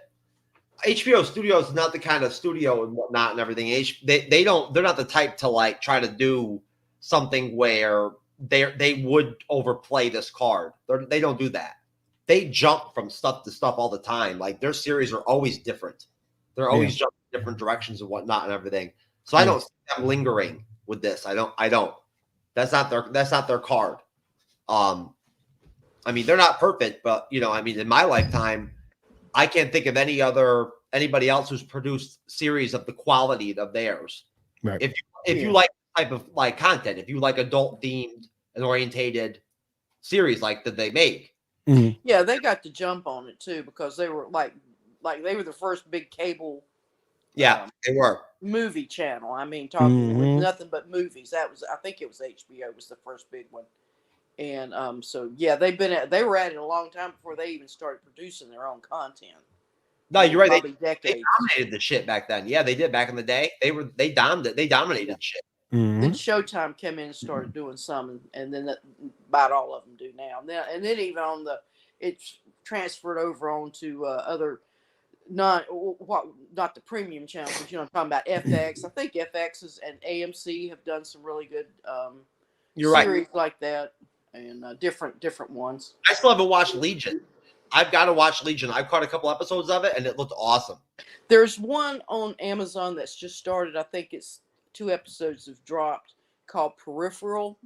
Speaker 1: HBO Studios is not the kind of studio and whatnot and everything. They're not the type to like try to do something where they would overplay this card. They don't do that. They jump from stuff to stuff all the time. Like their series are always different. They're always jumping different directions and whatnot and everything. So I don't see them lingering with this. I don't. That's not their card. I mean, they're not perfect, but you know, I mean, in my lifetime, I can't think of anybody else who's produced series of the quality of theirs.
Speaker 3: Right.
Speaker 1: If you like type of like content, if you like adult themed and orientated series like that they make.
Speaker 3: Mm-hmm.
Speaker 2: Yeah, they got to jump on it too because they were like they were the first big cable.
Speaker 1: Yeah, they were
Speaker 2: movie channel. I mean, talking with nothing but movies. That was, I think it was HBO was the first big one. And so yeah, they were at it a long time before they even started producing their own content.
Speaker 1: No, you're right.
Speaker 2: They
Speaker 1: dominated the shit back then. Yeah, they did back in the day. They dominated shit.
Speaker 3: Mm-hmm.
Speaker 2: Then Showtime came in and started doing some, and then about all of them do now. And then even on it's transferred over onto other not the premium channels. But, you know, I'm talking about FX. I think FX and AMC have done some really good series like that, and different ones.
Speaker 1: I still haven't watched Legion. I've got to watch Legion. I've caught a couple episodes of it, and it looked awesome.
Speaker 2: There's one on Amazon that's just started. I think it's 2 episodes have dropped, called Peripheral.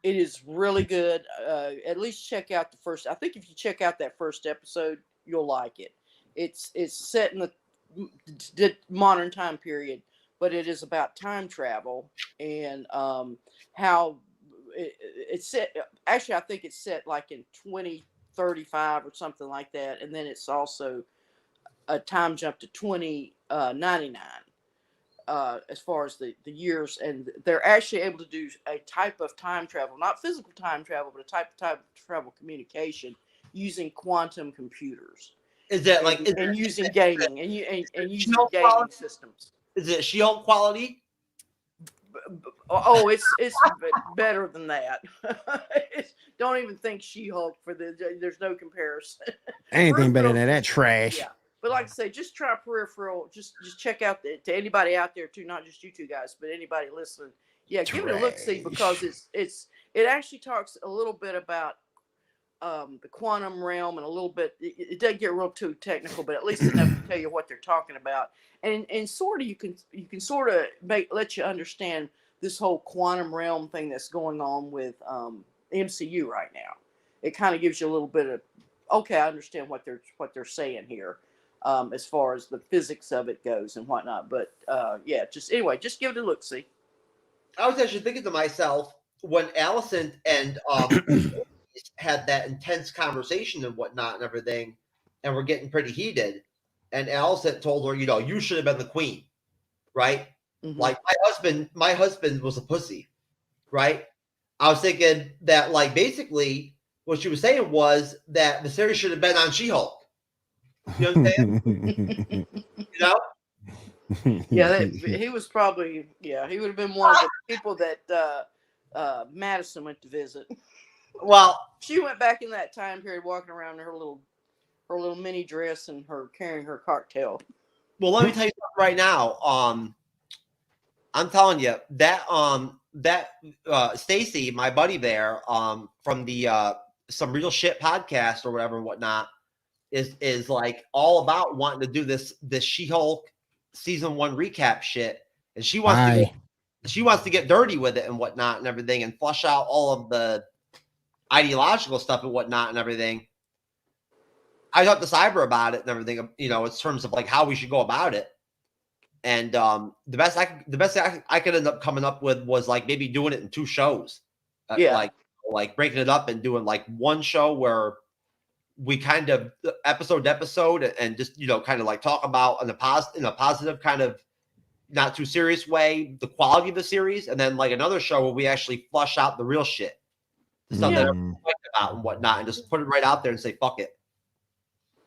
Speaker 2: It is really good. At least check out the first. I think if you check out that first episode, you'll like it. It's set in the modern time period, but it is about time travel and how it's set. Actually, I think it's set like in 2035 or something like that, and then it's also a time jump to 2099 as far as the years, and they're actually able to do a type of time travel, not physical time travel, but a type of travel communication using quantum computers.
Speaker 1: Is that like
Speaker 2: and using gaming and using gaming systems?
Speaker 1: Is it She-Hulk quality?
Speaker 2: Oh, it's better than that. Don't even think She-Hulk there's no comparison.
Speaker 3: Anything better than that trash.
Speaker 2: Yeah, but like I say, just try Peripheral. Just check out to anybody out there too, not just you two guys, but anybody listening. Yeah, give it a look see because it actually talks a little bit about the quantum realm and a little bit. It doesn't get real too technical, but at least enough to tell you what they're talking about. And sort of you can sort of let you understand this whole quantum realm thing that's going on with MCU right now. It kind of gives you a little bit of okay, I understand what they're saying here as far as the physics of it goes and whatnot. But yeah, just give it a look. See,
Speaker 1: I was actually thinking to myself when Allison and had that intense conversation and whatnot and everything, and we're getting pretty heated. And Allison told her, you know, you should have been the queen, right? Mm-hmm. Like my husband was a pussy, right? I was thinking that, like, basically what she was saying was that the series should have been on She-Hulk. You know what I'm saying? You know?
Speaker 2: Yeah, he was probably, he would have been one of the people that Madison went to visit.
Speaker 1: Well,
Speaker 2: she went back in that time period, walking around in her little mini dress and carrying her cocktail.
Speaker 1: Well, let me tell you something right now. I'm telling you that Stacy, my buddy there, from the Some Real Shit podcast or whatever and whatnot, is like all about wanting to do this She-Hulk season 1 recap shit, and she wants to get dirty with it and whatnot and everything, and flush out all of the ideological stuff and whatnot and everything. I talked to Cyber about it and everything, you know, in terms of like how we should go about it. And the best I could end up coming up with was like maybe doing it in 2 shows, like breaking it up and doing like one show where we kind of episode to episode and just, you know, kind of like talk about in a positive kind of not too serious way the quality of the series, and then like another show where we actually flush out the real shit, the stuff that everyone's talking about and whatnot, and just put it right out there and say fuck it.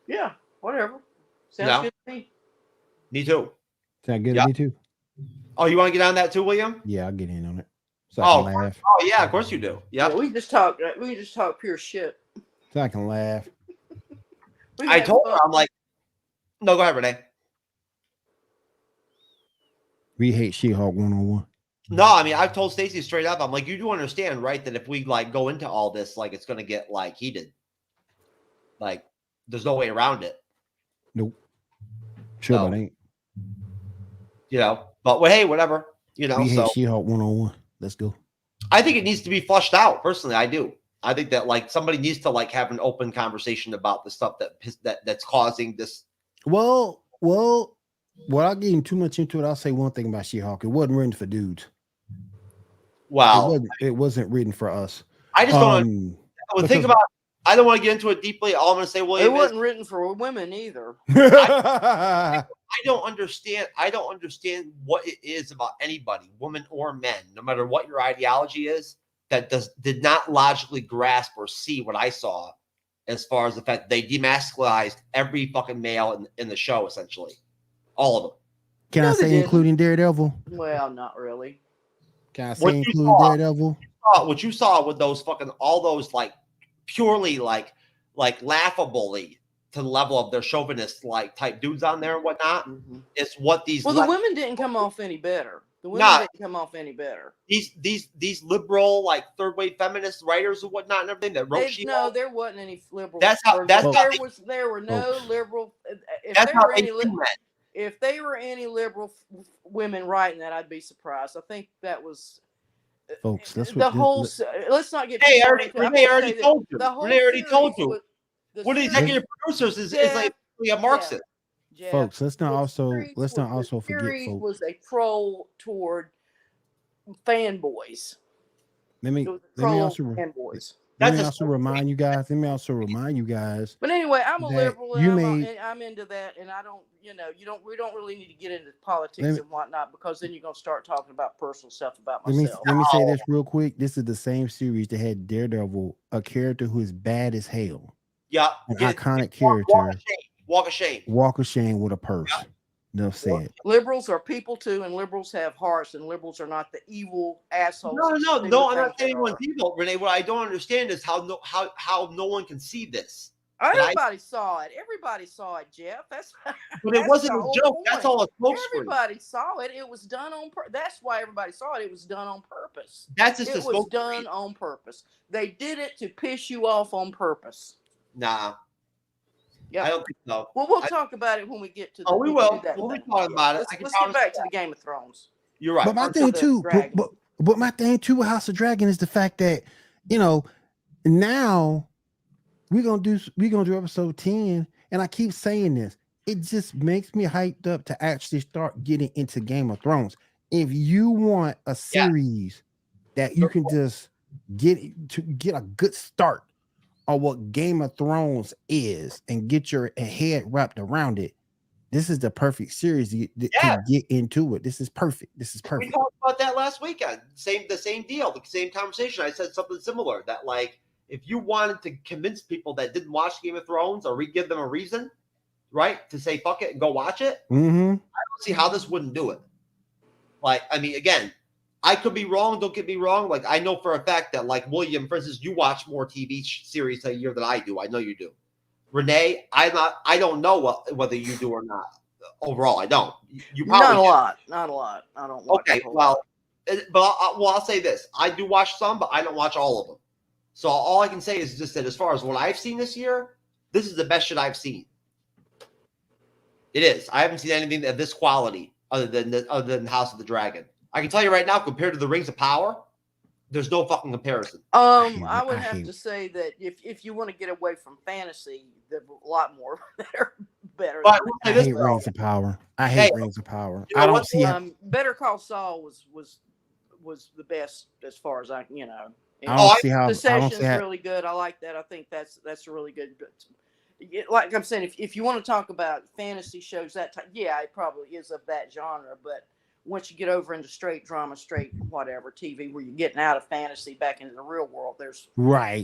Speaker 2: Yeah, whatever. Sounds good to me.
Speaker 1: Me too.
Speaker 3: Sound good to me too.
Speaker 1: Oh, you want to get on that too, William?
Speaker 3: Yeah, I'll get in on it. So I can laugh.
Speaker 1: Oh yeah, of course you do. Yep.
Speaker 2: Yeah. We just talk pure shit.
Speaker 3: So I can laugh.
Speaker 1: I told her, I'm like, no, go ahead, Renee.
Speaker 3: We hate She-Hulk 101.
Speaker 1: No, I mean, I've told Stacey straight up. I'm like, you do understand, right? That if we like go into all this, like, it's gonna get like heated. Like, there's no way around it.
Speaker 3: Nope. Sure,
Speaker 1: No.
Speaker 3: but ain't.
Speaker 1: You know, but well, hey, whatever. You know,
Speaker 3: We hate She-Hulk 101. Let's go.
Speaker 1: I think it needs to be flushed out. Personally, I do. I think that like somebody needs to like have an open conversation about the stuff that's causing this.
Speaker 3: Well, without getting too much into it, I'll say one thing about She-Hulk. It wasn't written for dudes.
Speaker 1: Wow.
Speaker 3: It wasn't written for us.
Speaker 1: I just don't think about. I don't want to get into it deeply. All I'm going to say, William,
Speaker 2: it wasn't written for women either.
Speaker 1: I don't understand. I don't understand what it is about anybody, woman or men, no matter what your ideology is, that did not logically grasp or see what I saw, as far as the fact they demasculized every fucking male in the show, essentially, all of them.
Speaker 3: Can I say including Daredevil?
Speaker 2: Well, not really.
Speaker 3: Can I say including Daredevil?
Speaker 1: What you saw with those fucking all those like purely like laughably to the level of their chauvinist like type dudes on there and whatnot is what these.
Speaker 2: Well, the women didn't come off any better. The women didn't come off any better.
Speaker 1: These liberal like third wave feminist writers and whatnot and everything that wrote.
Speaker 2: No, there wasn't any liberal.
Speaker 1: There
Speaker 2: were no liberal. If they were any liberal women writing that, I'd be surprised. I think that was.
Speaker 3: Folks, that's
Speaker 2: the whole. Let's not get.
Speaker 1: Renee already told you. Renee already told you. One of the executive producers is like a Marxist.
Speaker 2: Jeff,
Speaker 3: folks, let's not also forget. Folks,
Speaker 2: was a troll toward fanboys.
Speaker 3: Let me also remind you guys.
Speaker 2: But anyway, I'm a liberal, and I'm into that, and I don't, we don't really need to get into politics and whatnot, because then you're gonna start talking about personal stuff about myself.
Speaker 3: Let me say this real quick. This is the same series that had Daredevil, a character who is bad as hell.
Speaker 1: Yeah,
Speaker 3: an iconic character.
Speaker 1: Walk of shame.
Speaker 3: Walk of shame with a purse. Yeah. Enough said.
Speaker 2: Liberals are people too, and liberals have hearts, and liberals are not the evil assholes.
Speaker 1: No. I'm not saying anyone's evil, Renee. What I don't understand is how no one can see this.
Speaker 2: Everybody saw it. Everybody saw it, Jeff.
Speaker 1: But it wasn't a joke. Point. That's all a smoke screen.
Speaker 2: Everybody saw it. It was done on purpose. That's why everybody saw it. It was done on purpose.
Speaker 1: That's just
Speaker 2: it was done on purpose. They did it to piss you off on purpose.
Speaker 1: Nah. Yeah, I don't think so.
Speaker 2: Well, we'll talk about it when we get to.
Speaker 1: We will. We'll be talking about it.
Speaker 2: Let's get back to the Game of Thrones.
Speaker 1: You're right.
Speaker 3: But my thing too. But my thing too with House of Dragon is the fact that now we're gonna do episode 10, and I keep saying this. It just makes me hyped up to actually start getting into Game of Thrones. If you want a series that you can just get a good start on what Game of Thrones is and get your head wrapped around it, this is the perfect series to get into it. This is perfect. We
Speaker 1: talked about that last weekend. The same deal, the same conversation. I said something similar, that like if you wanted to convince people that didn't watch Game of Thrones or give them a reason, right, to say fuck it and go watch it, I don't see how this wouldn't do it. Like, I mean, again, I could be wrong. Don't get me wrong. Like, I know for a fact that, like, William, for instance, you watch more TV series a year than I do. I know you do. Renee, I don't know whether you do or not. Overall, I don't. You probably
Speaker 2: not a lot. Not a lot. I don't watch.
Speaker 1: Okay, I'll say this. I do watch some, but I don't watch all of them. So all I can say is just that as far as what I've seen this year, this is the best shit I've seen. It is. I haven't seen anything of this quality other than House of the Dragon. I can tell you right now, compared to the Rings of Power, there's no fucking comparison.
Speaker 2: I would have to say that if you want to get away from fantasy, there's a lot more that are better.
Speaker 1: But
Speaker 3: I hate Rings of Power. I hate Rings of Power.
Speaker 1: You know
Speaker 3: I don't
Speaker 1: what?
Speaker 3: see it.
Speaker 2: Better Call Saul was the best as far as I
Speaker 3: I don't see how.
Speaker 2: The
Speaker 3: I don't
Speaker 2: Session's
Speaker 3: see how.
Speaker 2: really good. I like that. I think that's a really good. Like I'm saying, if you want to talk about fantasy shows, it probably is of that genre. But once you get over into straight drama, straight whatever TV, where you're getting out of fantasy back into the real world, there's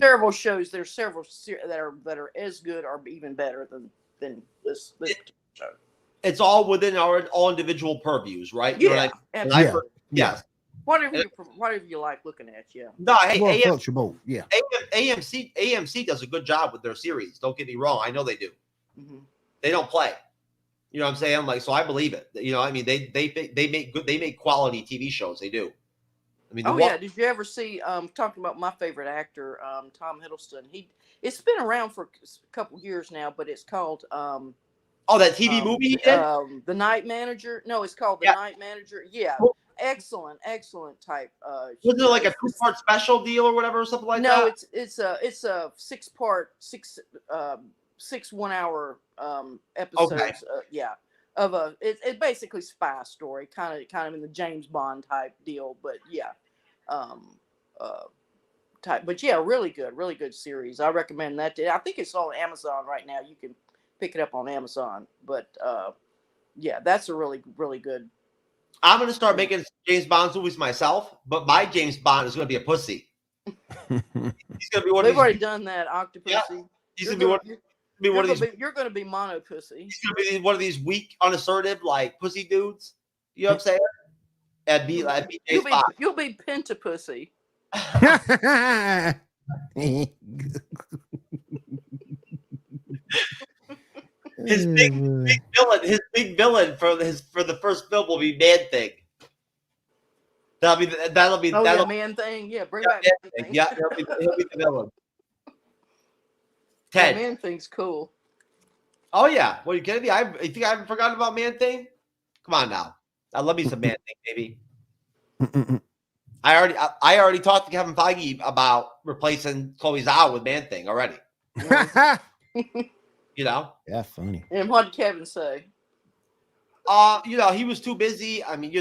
Speaker 2: several shows. There's several that are as good or even better than this show.
Speaker 1: It's all within our all individual purviews, right? You know
Speaker 2: absolutely.
Speaker 1: Yes.
Speaker 2: Whatever you like looking at,
Speaker 1: No, hey,
Speaker 3: AMC
Speaker 1: AMC does a good job with their series. Don't get me wrong. I know they do.
Speaker 2: Mm-hmm.
Speaker 1: They don't play. You know what I'm saying? Like, so I believe it. You know, I mean, they make quality TV shows. They do. I mean,
Speaker 2: Did you ever see? Talking about my favorite actor, Tom Hiddleston. It's been around for a couple years now, but it's called.
Speaker 1: That TV movie he did?
Speaker 2: The Night Manager. No, it's called The Night Manager. Yeah. Excellent type.
Speaker 1: Wasn't it like a 2-part special deal or whatever or something like that?
Speaker 2: No, it's a 6-part, 6 1-hour episodes.
Speaker 1: Okay.
Speaker 2: It's basically spy story, kind of in the James Bond type deal, but really good series. I recommend that. I think it's on Amazon right now. You can pick it up on Amazon, but that's a really good.
Speaker 1: I'm going to start making James Bond movies myself, but my James Bond is going to be a pussy. He's going to be one of these.
Speaker 2: They've already done that, Octopussy.
Speaker 1: Yeah. He's going to be one of these.
Speaker 2: You're going to be mono pussy.
Speaker 1: He's going to be one of these weak, unassertive, like pussy dudes. You know what I'm saying? I'd be James Bond.
Speaker 2: You'll be pentapussy.
Speaker 1: His big villain for the first film will be Man Thing. That'll be
Speaker 2: Man Thing. Yeah, bring back Man Thing.
Speaker 1: Yeah, he'll be the villain.
Speaker 2: Ted. Man Thing's cool.
Speaker 1: Oh yeah. What, are you kidding me? You think I haven't forgotten about Man Thing? Come on now. I love me some Man Thing, baby. I already talked to Kevin Feige about replacing Chloe Zhao with Man Thing already. You know?
Speaker 3: Yeah, funny.
Speaker 2: And what did Kevin say?
Speaker 1: He was too busy. I mean,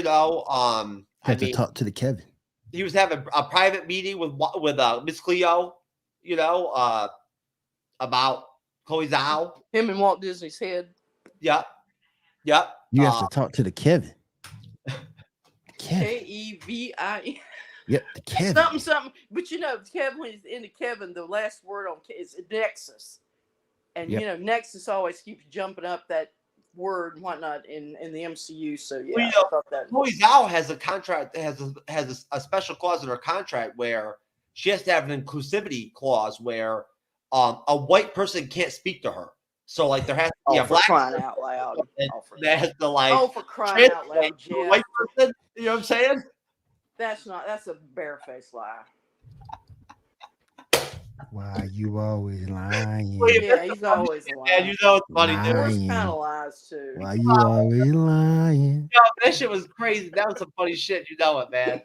Speaker 1: had
Speaker 3: to talk to the Kevin.
Speaker 1: He was having a private meeting with Miss Cleo, about Chloe Zhao.
Speaker 2: Him and Walt Disney's head.
Speaker 1: Yep.
Speaker 3: You have to talk to the Kevin.
Speaker 2: Kevin.
Speaker 3: Yep, the Kevin.
Speaker 2: Something. But Kevin, when he's into Kevin, the last word on is Nexus. And Nexus always keeps jumping up that word and whatnot in the MCU. So I thought that
Speaker 1: Chloe Zhao has a contract, has a special clause in her contract where she has to have an inclusivity clause where a white person can't speak to her. So like there has to be a black
Speaker 2: crying out loud.
Speaker 1: That has to like
Speaker 2: for crying out loud,
Speaker 1: Jeff. A white person. You know what I'm saying?
Speaker 2: That's a barefaced lie.
Speaker 3: Why you always lying?
Speaker 2: Yeah, he's always lying.
Speaker 1: And it's funny.
Speaker 2: There was kind of lies too.
Speaker 3: Why you always lying?
Speaker 1: That shit was crazy. That was some funny shit. You know it, man.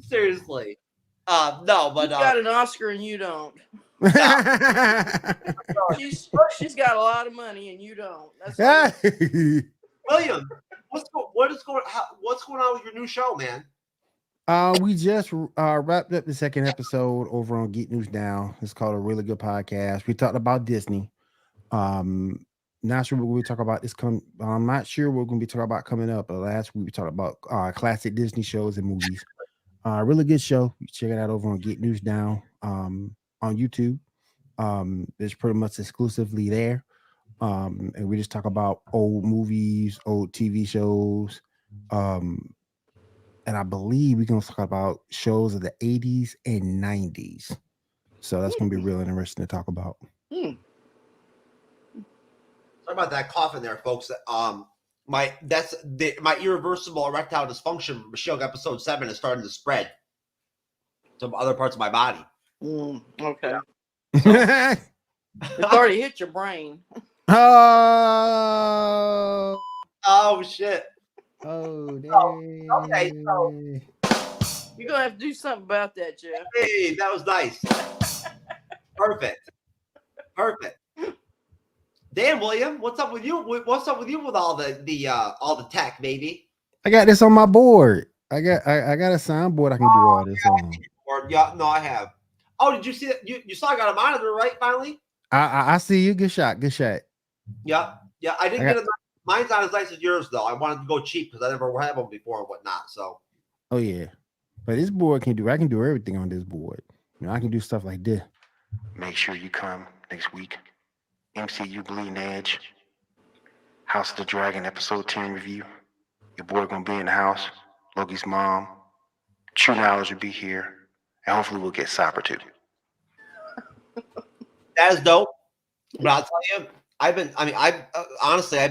Speaker 1: Seriously. No, but
Speaker 2: she's got an Oscar and you don't. She's got a lot of money and you don't. That's
Speaker 1: William, what's going on with your new show, man?
Speaker 3: We just wrapped up the second episode over on Geek News Now. It's called A Really Good Podcast. We talked about Disney. Not sure what we'll talk about this. I'm not sure what we're going to be talking about coming up. But last week we talked about classic Disney shows and movies. Really good show. You check it out over on Geek News Now on YouTube. It's pretty much exclusively there. And we just talk about old movies, old TV shows. And I believe we're going to talk about shows of the 80s and 90s. So that's going to be real interesting to talk about.
Speaker 1: Sorry about that cough in there, folks. My irreversible erectile dysfunction from Michelle episode 7 is starting to spread to other parts of my body.
Speaker 2: Okay. It's already hit your brain.
Speaker 1: Oh shit.
Speaker 3: Oh,
Speaker 1: Okay, so
Speaker 2: You're gonna have to do something about that, Jeff.
Speaker 1: hey, that was nice. Perfect. Dan William, what's up with you? What's up with you with all the tech, baby?
Speaker 3: I got this on my board. I got a soundboard I can do all this on.
Speaker 1: Or yeah, no, I have. Oh, did you see that? You saw I got a monitor, right? Finally.
Speaker 3: I see you. Good shot.
Speaker 1: Yeah. I didn't get it. Mine's not as nice as yours though. I wanted to go cheap because I never had one before and whatnot. So.
Speaker 3: Oh yeah, but this board I can do everything on this board. You know, I can do stuff like this.
Speaker 4: Make sure you come next week. MCU Bleeding Edge, House of the Dragon episode 10 review. Your boy gonna be in the house. Loki's mom, TrueKnowledge will be here, and hopefully we'll get Cyber too.
Speaker 1: That is dope. But I'll tell you, I've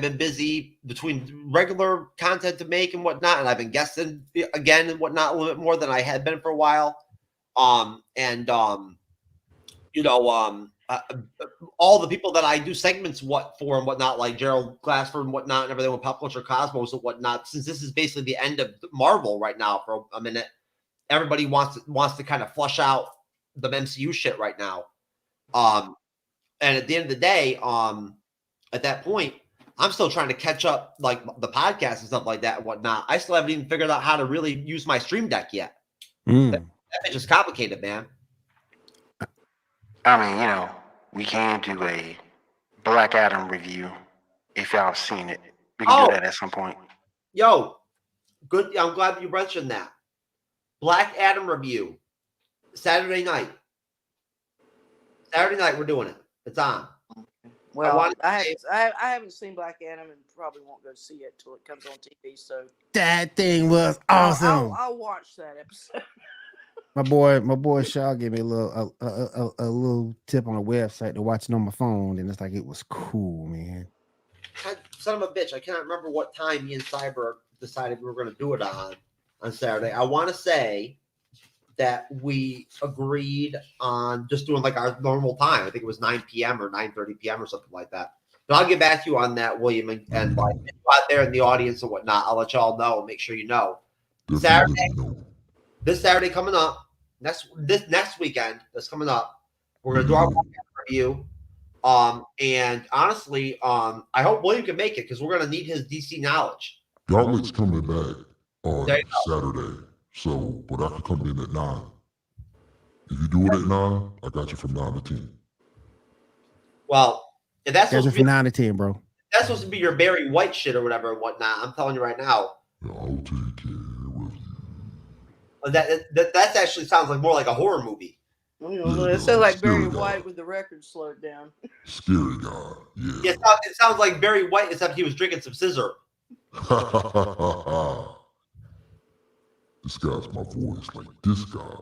Speaker 1: been busy between regular content to make and whatnot, and I've been guesting again and whatnot a little bit more than I had been for a while. All the people that I do segments for and whatnot, like Gerald Glassford and whatnot, and everything with Pop Culture Cosmos and whatnot. Since this is basically the end of Marvel right now for a minute, everybody wants to kind of flush out the MCU shit right now. And at the end of the day, at that point, I'm still trying to catch up, like the podcast and stuff like that and whatnot. I still haven't even figured out how to really use my Stream Deck yet. That bitch is complicated, man.
Speaker 4: I mean, we can do a Black Adam review if y'all have seen it. We can do that at some point.
Speaker 1: Yo, good. I'm glad that you mentioned that. Black Adam review, Saturday night. We're doing it. It's on.
Speaker 2: Well, I haven't seen Black Adam and probably won't go see it till it comes on TV. So
Speaker 3: that thing was awesome.
Speaker 2: I'll watch that episode.
Speaker 3: My boy Shaw gave me a little tip on a website to watch it on my phone, and it's like it was cool, man.
Speaker 1: Son of a bitch, I cannot remember what time me and Cyber decided we were going to do it on Saturday. I want to say that we agreed on just doing like our normal time. I think it was 9 p.m. or 9:30 p.m. or something like that. But I'll get back to you on that, William, and like out there in the audience and whatnot. I'll let y'all know and make sure you know. This Saturday coming up, next weekend that's coming up, we're gonna do our review. And honestly, I hope William can make it because we're gonna need his DC knowledge.
Speaker 5: Gauntlet's coming back on Saturday, so but I can come in at 9. If you do it at 9, I got you from 9 to 10.
Speaker 1: Well, if that's supposed to be
Speaker 3: from 9 to 10, bro.
Speaker 1: That's supposed to be your Barry White shit or whatever and whatnot. I'm telling you right now.
Speaker 5: Yeah, I'll take care of you.
Speaker 1: That actually sounds like more like a horror movie.
Speaker 2: It sounds like Barry White with the record slowed down.
Speaker 5: Scary guy, yeah.
Speaker 1: It sounds like Barry White, except he was drinking some scissor.
Speaker 5: This guy's my voice, like this guy.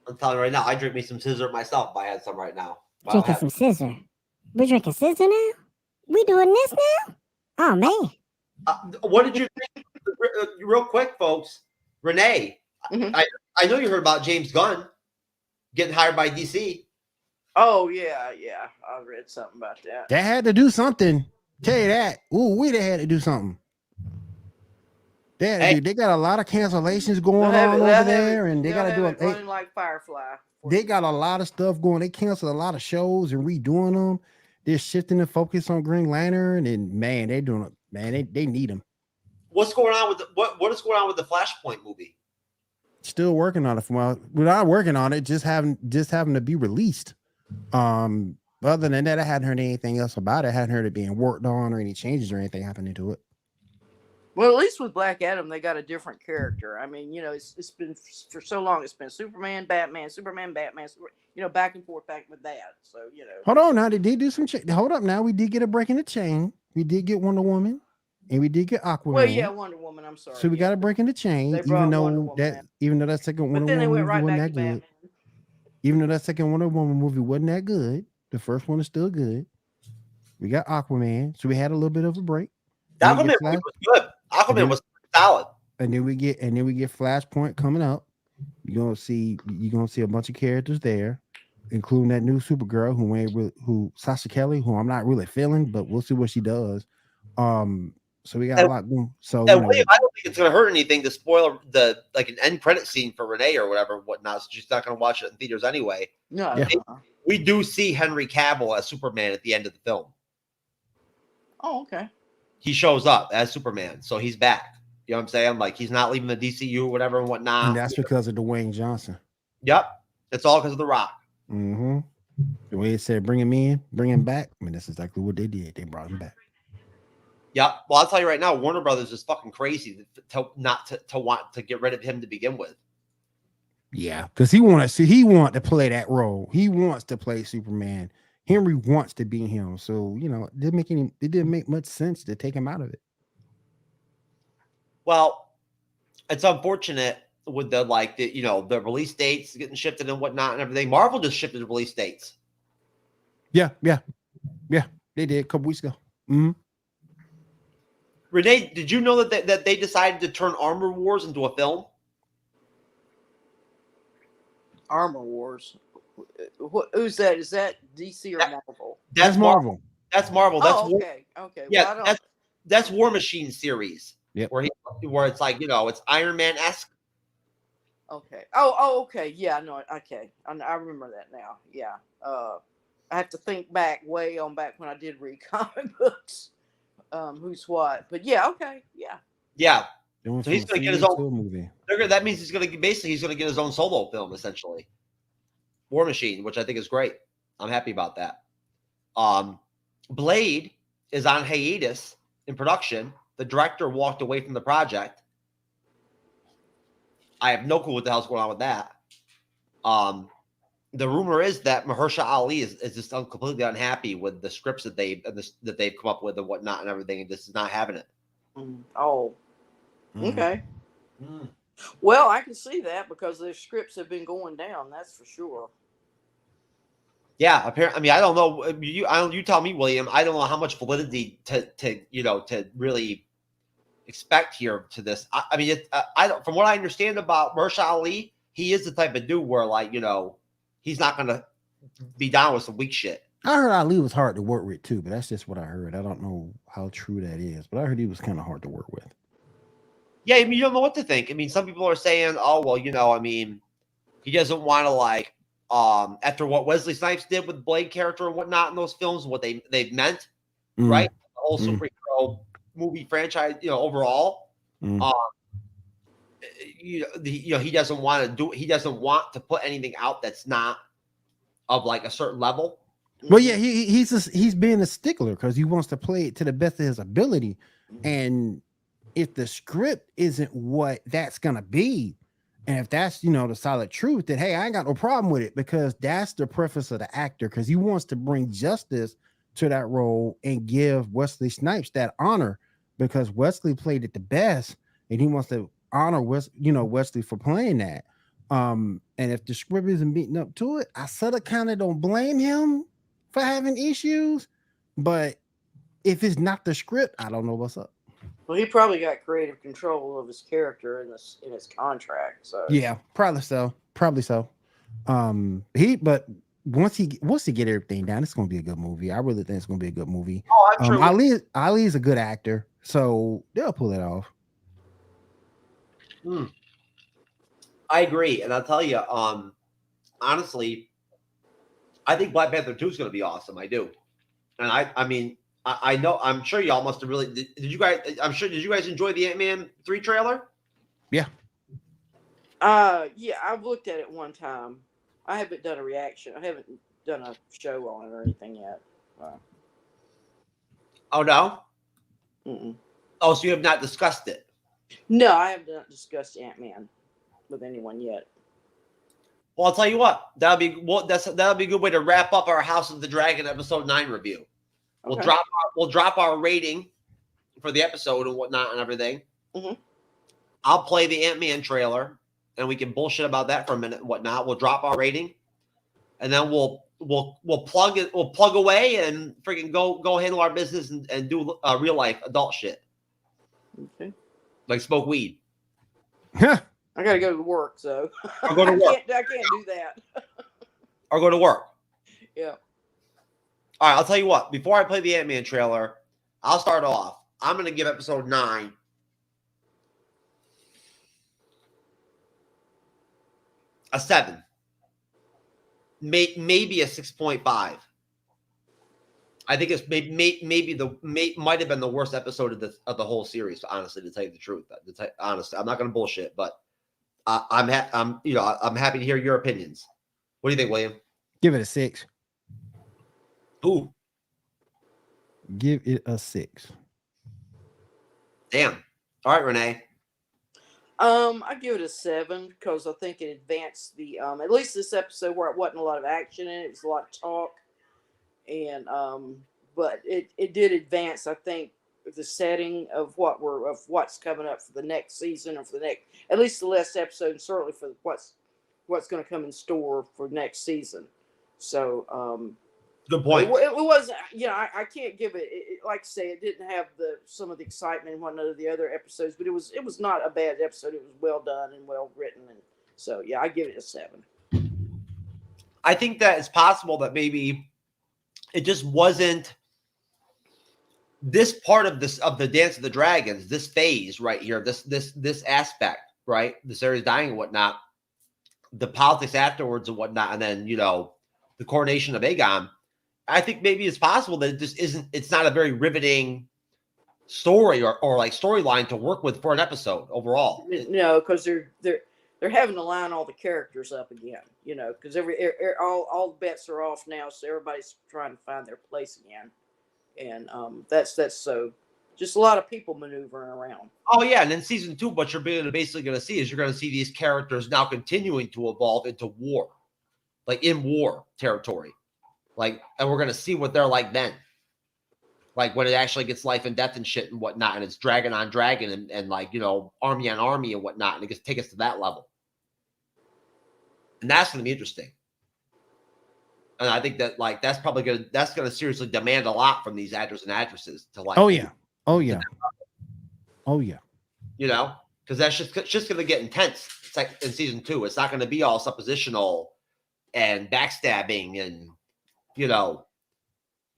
Speaker 1: I'm telling you right now, I drink me some scissor myself if I had some right now.
Speaker 6: Drinking some scissor. We're drinking scissor now? We doing this now? Oh, man.
Speaker 1: What did you think? Real quick, folks. Renee, I know you heard about James Gunn getting hired by DC.
Speaker 2: Oh, yeah. I read something about that.
Speaker 3: They had to do something. Tell you that. They had to do something. They got a lot of cancellations going on over there, and they got to do it
Speaker 2: running like Firefly.
Speaker 3: They got a lot of stuff going. They canceled a lot of shows and redoing them. They're shifting the focus on Green Lantern, and man, they're doing it. Man, they need them.
Speaker 1: What's going on with what is going on with the Flashpoint movie?
Speaker 3: Still working on it. We're not working on it. Just having to be released. Other than that, I hadn't heard anything else about it. I hadn't heard it being worked on or any changes or anything happening to it.
Speaker 2: Well, at least with Black Adam, they got a different character. I mean, it's been for so long. It's been Superman, Batman, back and forth, back with that. So,
Speaker 3: Hold on now. They did do some hold up now. We did get a break in the chain. We did get Wonder Woman. And we did get Aquaman.
Speaker 2: Well, yeah, Wonder Woman. I'm sorry.
Speaker 3: So we got a break in the chain, even though that second Wonder Woman movie wasn't that good. Even though that second Wonder Woman movie wasn't that good, the first one is still good. We got Aquaman, so we had a little bit of a break.
Speaker 1: Aquaman was good. Aquaman was solid.
Speaker 3: And then we get Flashpoint coming up. You're gonna see a bunch of characters there. including that new Supergirl who Sasha Kelly, who I'm not really feeling, but we'll see what she does. So we got a lot going. So
Speaker 1: William, I don't think it's gonna hurt anything to spoil an end credit scene for Renee or whatever and whatnot. So she's not gonna watch it in theaters anyway.
Speaker 2: No.
Speaker 3: Yeah.
Speaker 1: We do see Henry Cavill as Superman at the end of the film.
Speaker 2: Oh, okay.
Speaker 1: He shows up as Superman, so he's back. You know what I'm saying? Like he's not leaving the DCU or whatever and whatnot.
Speaker 3: and that's because of Dwayne Johnson.
Speaker 1: Yep, it's all because of The Rock.
Speaker 3: Mm-hmm. The way it said, bring him in, bring him back. I mean, that's exactly what they did. They brought him back.
Speaker 1: Yep. Well, I'll tell you right now, Warner Brothers is fucking crazy to want to get rid of him to begin with.
Speaker 3: Yeah, because he want to play that role. He wants to play Superman. Henry wants to be him. So it didn't make much sense to take him out of it.
Speaker 1: Well, it's unfortunate with the release dates getting shifted and whatnot and everything. Marvel just shifted the release dates.
Speaker 3: Yeah. They did a couple weeks ago. Mm-hmm.
Speaker 1: Renee, did you know that they decided to turn Armor Wars into a film?
Speaker 2: Armor Wars. Who's that? Is that DC or Marvel?
Speaker 3: That's Marvel.
Speaker 1: That's Marvel. That's
Speaker 2: okay. Okay.
Speaker 1: Yeah,
Speaker 2: well,
Speaker 1: that's War Machine series.
Speaker 3: Yep.
Speaker 1: Where it's like it's Iron Man-esque.
Speaker 2: Okay. Oh, okay. Yeah, no, okay. I remember that now. Yeah. I have to think back when I did read comic books. Who's what? But yeah, okay. Yeah.
Speaker 1: Yeah. So he's going to get his own
Speaker 3: movie.
Speaker 1: That means he's going to get his own solo film essentially. War Machine, which I think is great. I'm happy about that. Blade is on hiatus in production. The director walked away from the project. I have no clue what the hell's going on with that. The rumor is that Mahershala Ali is just completely unhappy with the scripts that they've come up with and whatnot and everything, and just is not having it.
Speaker 2: Oh, okay. Well, I can see that because their scripts have been going down. That's for sure.
Speaker 1: Yeah, apparently. I mean, I don't know. You tell me, William. I don't know how much validity to really expect here to this. I mean, I don't. From what I understand about Mahershala Ali, he is the type of dude where he's not going to be down with some weak shit.
Speaker 3: I heard Ali was hard to work with too, but that's just what I heard. I don't know how true that is, but I heard he was kind of hard to work with.
Speaker 1: Yeah, I mean, you don't know what to think. I mean, some people are saying, "Oh, well, I mean, he doesn't want to after what Wesley Snipes did with the Blade character and whatnot in those films, what they've meant, right? The whole superhero movie franchise, overall. He doesn't want to do. He doesn't want to put anything out that's not of a certain level.
Speaker 3: Well, yeah, he's being a stickler because he wants to play it to the best of his ability, and if the script isn't what that's gonna be, and if that's the solid truth, then hey, I ain't got no problem with it because that's the preference of the actor because he wants to bring justice to that role and give Wesley Snipes that honor because Wesley played it the best, and he wants to honor Wesley for playing that. And if the script isn't beating up to it, I sort of kind of don't blame him for having issues, but if it's not the script, I don't know what's up.
Speaker 2: Well, he probably got creative control of his character in his contract. So
Speaker 3: yeah, probably so. But once he get everything down, it's gonna be a good movie. I really think it's gonna be a good movie.
Speaker 1: Oh, I'm sure.
Speaker 3: Ali is a good actor, so they'll pull it off.
Speaker 1: I agree, and I'll tell you, honestly, I think Black Panther 2 is going to be awesome. I do, and I mean, I know. I'm sure y'all must have really. Did you guys? Did you guys enjoy the Ant-Man 3 trailer?
Speaker 3: Yeah.
Speaker 2: Yeah, I've looked at it one time. I haven't done a reaction. I haven't done a show on it or anything yet.
Speaker 1: Oh no.
Speaker 2: Mm-mm.
Speaker 1: Oh, so you have not discussed it?
Speaker 2: No, I have not discussed Ant-Man with anyone yet.
Speaker 1: Well, I'll tell you what. That'll be a good way to wrap up our House of the Dragon episode 9 review.
Speaker 2: Okay.
Speaker 1: We'll drop our rating for the episode and whatnot and everything.
Speaker 2: Mm-hmm.
Speaker 1: I'll play the Ant-Man trailer and we can bullshit about that for a minute and whatnot. We'll drop our rating and then we'll plug it. We'll plug away and freaking go handle our business and do real life adult shit.
Speaker 2: Okay.
Speaker 1: Like smoke weed.
Speaker 2: I gotta go to work, so
Speaker 1: Or go to work.
Speaker 2: I can't do that.
Speaker 1: or go to work.
Speaker 2: Yeah.
Speaker 1: All right, I'll tell you what. Before I play the Ant-Man trailer, I'll start off. I'm going to give episode 9 a 7. Maybe a 6.5. I think it's might have been the worst episode of the whole series. Honestly, to tell you the truth, honestly, I'm not going to bullshit, but I'm happy to hear your opinions. What do you think, William?
Speaker 3: Give it a 6.
Speaker 1: Ooh,
Speaker 3: give it a 6.
Speaker 1: Damn. All right, Renee.
Speaker 2: I give it a 7 because I think it advanced the at least this episode where it wasn't a lot of action in it. It was a lot of talk, and but it did advance. I think the setting of what's coming up for the next season, or for the next, at least the last episode, and certainly for what's going to come in store for next season. So
Speaker 1: good point.
Speaker 2: It wasn't, I can't give it, like I say, it didn't have some of the excitement in one of the other episodes, but it was not a bad episode. It was well done and well written, and so yeah, I give it a 7.
Speaker 1: I think that it's possible that maybe it just wasn't this part of the Dance of the Dragons, this phase right here, this aspect, right? The series dying and whatnot, the politics afterwards and whatnot, and then the coronation of Aegon. I think maybe it's possible that it just isn't. It's not a very riveting story or like storyline to work with for an episode overall.
Speaker 2: No, because they're having to line all the characters up again. Because all the bets are off now, so everybody's trying to find their place again, and that's so. Just a lot of people maneuvering around.
Speaker 1: Oh yeah, and in season 2, what you're basically going to see is you're going to see these characters now continuing to evolve into war, like in war territory. And we're going to see what they're like then. Like when it actually gets life and death and shit and whatnot, and it's dragon on dragon and army on army and whatnot, and it gets take us to that level. And that's going to be interesting. And I think that that's probably going to seriously demand a lot from these actors and actresses to
Speaker 3: Oh yeah.
Speaker 1: Because that's just going to get intense. It's like in season 2, it's not going to be all suppositional and backstabbing and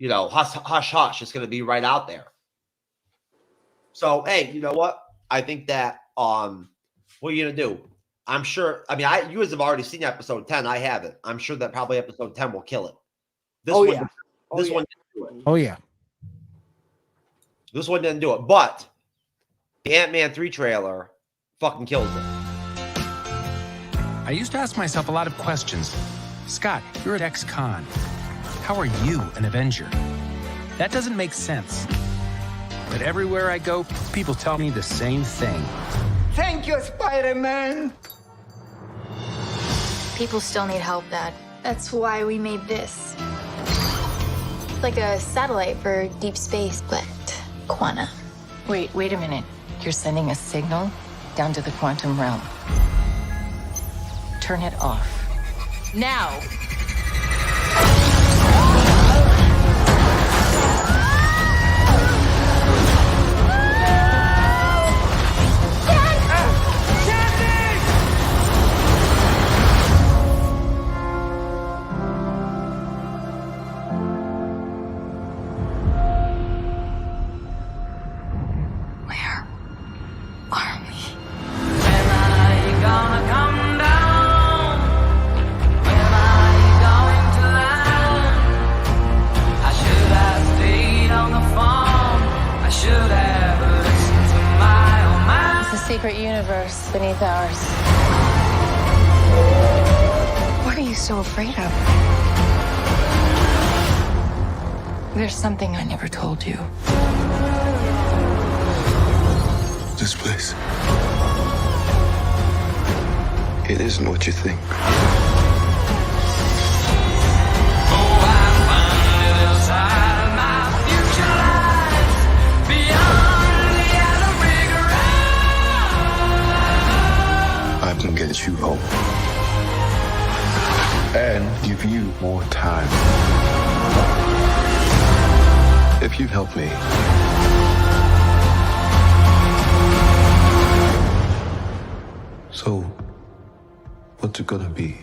Speaker 1: hush hush. It's going to be right out there. So hey, you know what? I think that what are you going to do? I'm sure. I mean, you guys have already seen episode 10. I haven't. I'm sure that probably episode 10 will kill it. This one didn't do it.
Speaker 3: Oh yeah.
Speaker 1: This one didn't do it, but the Ant-Man 3 trailer fucking kills it.
Speaker 7: I used to ask myself a lot of questions. Scott, you're at ex-con. How are you an Avenger? That doesn't make sense. But everywhere I go, people tell me the same thing.
Speaker 8: Thank you, Spider-Man!
Speaker 9: People still need help, Dad. That's why we made this. It's like a satellite for deep space, but quantum.
Speaker 10: Wait a minute. You're sending a signal down to the quantum realm. Turn it off. Now! Secret universe beneath ours.
Speaker 9: What are you so afraid of?
Speaker 10: There's something I never told you.
Speaker 11: This place, it isn't what you think. I can get you home and give you more time. If you help me, so what's it gonna be?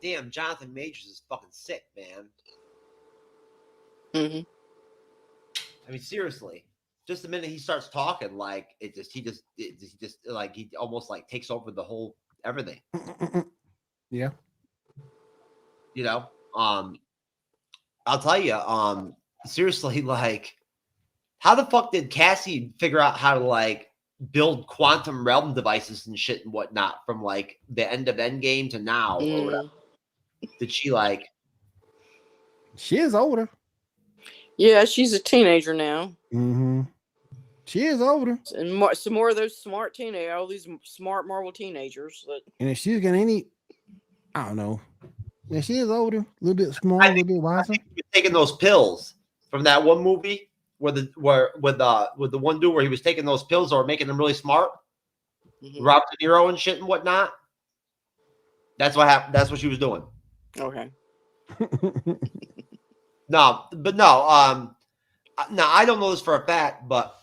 Speaker 1: damn, Jonathan Majors is fucking sick, man.
Speaker 2: Mm-hmm.
Speaker 1: I mean, seriously, just the minute he starts talking, like he almost like takes over the whole everything.
Speaker 3: Yeah.
Speaker 1: You know, I'll tell you, seriously, like, how the fuck did Cassie figure out how to like build quantum realm devices and shit and whatnot from like the end of Endgame to now? Or whatever? Did she like?
Speaker 3: She is older.
Speaker 2: Yeah, she's a teenager now.
Speaker 3: Mm-hmm. She is older.
Speaker 2: And some more of those smart teenagers, all these smart Marvel teenagers.
Speaker 3: And if she's getting any, I don't know. Yeah, she is older, a little bit smaller, a little bit wiser.
Speaker 1: Taking those pills from that one movie with the one dude where he was taking those pills that were making him really smart, Robert De Niro and shit and whatnot. That's what happened. That's what she was doing.
Speaker 2: Okay.
Speaker 1: No, I don't know this for a fact, but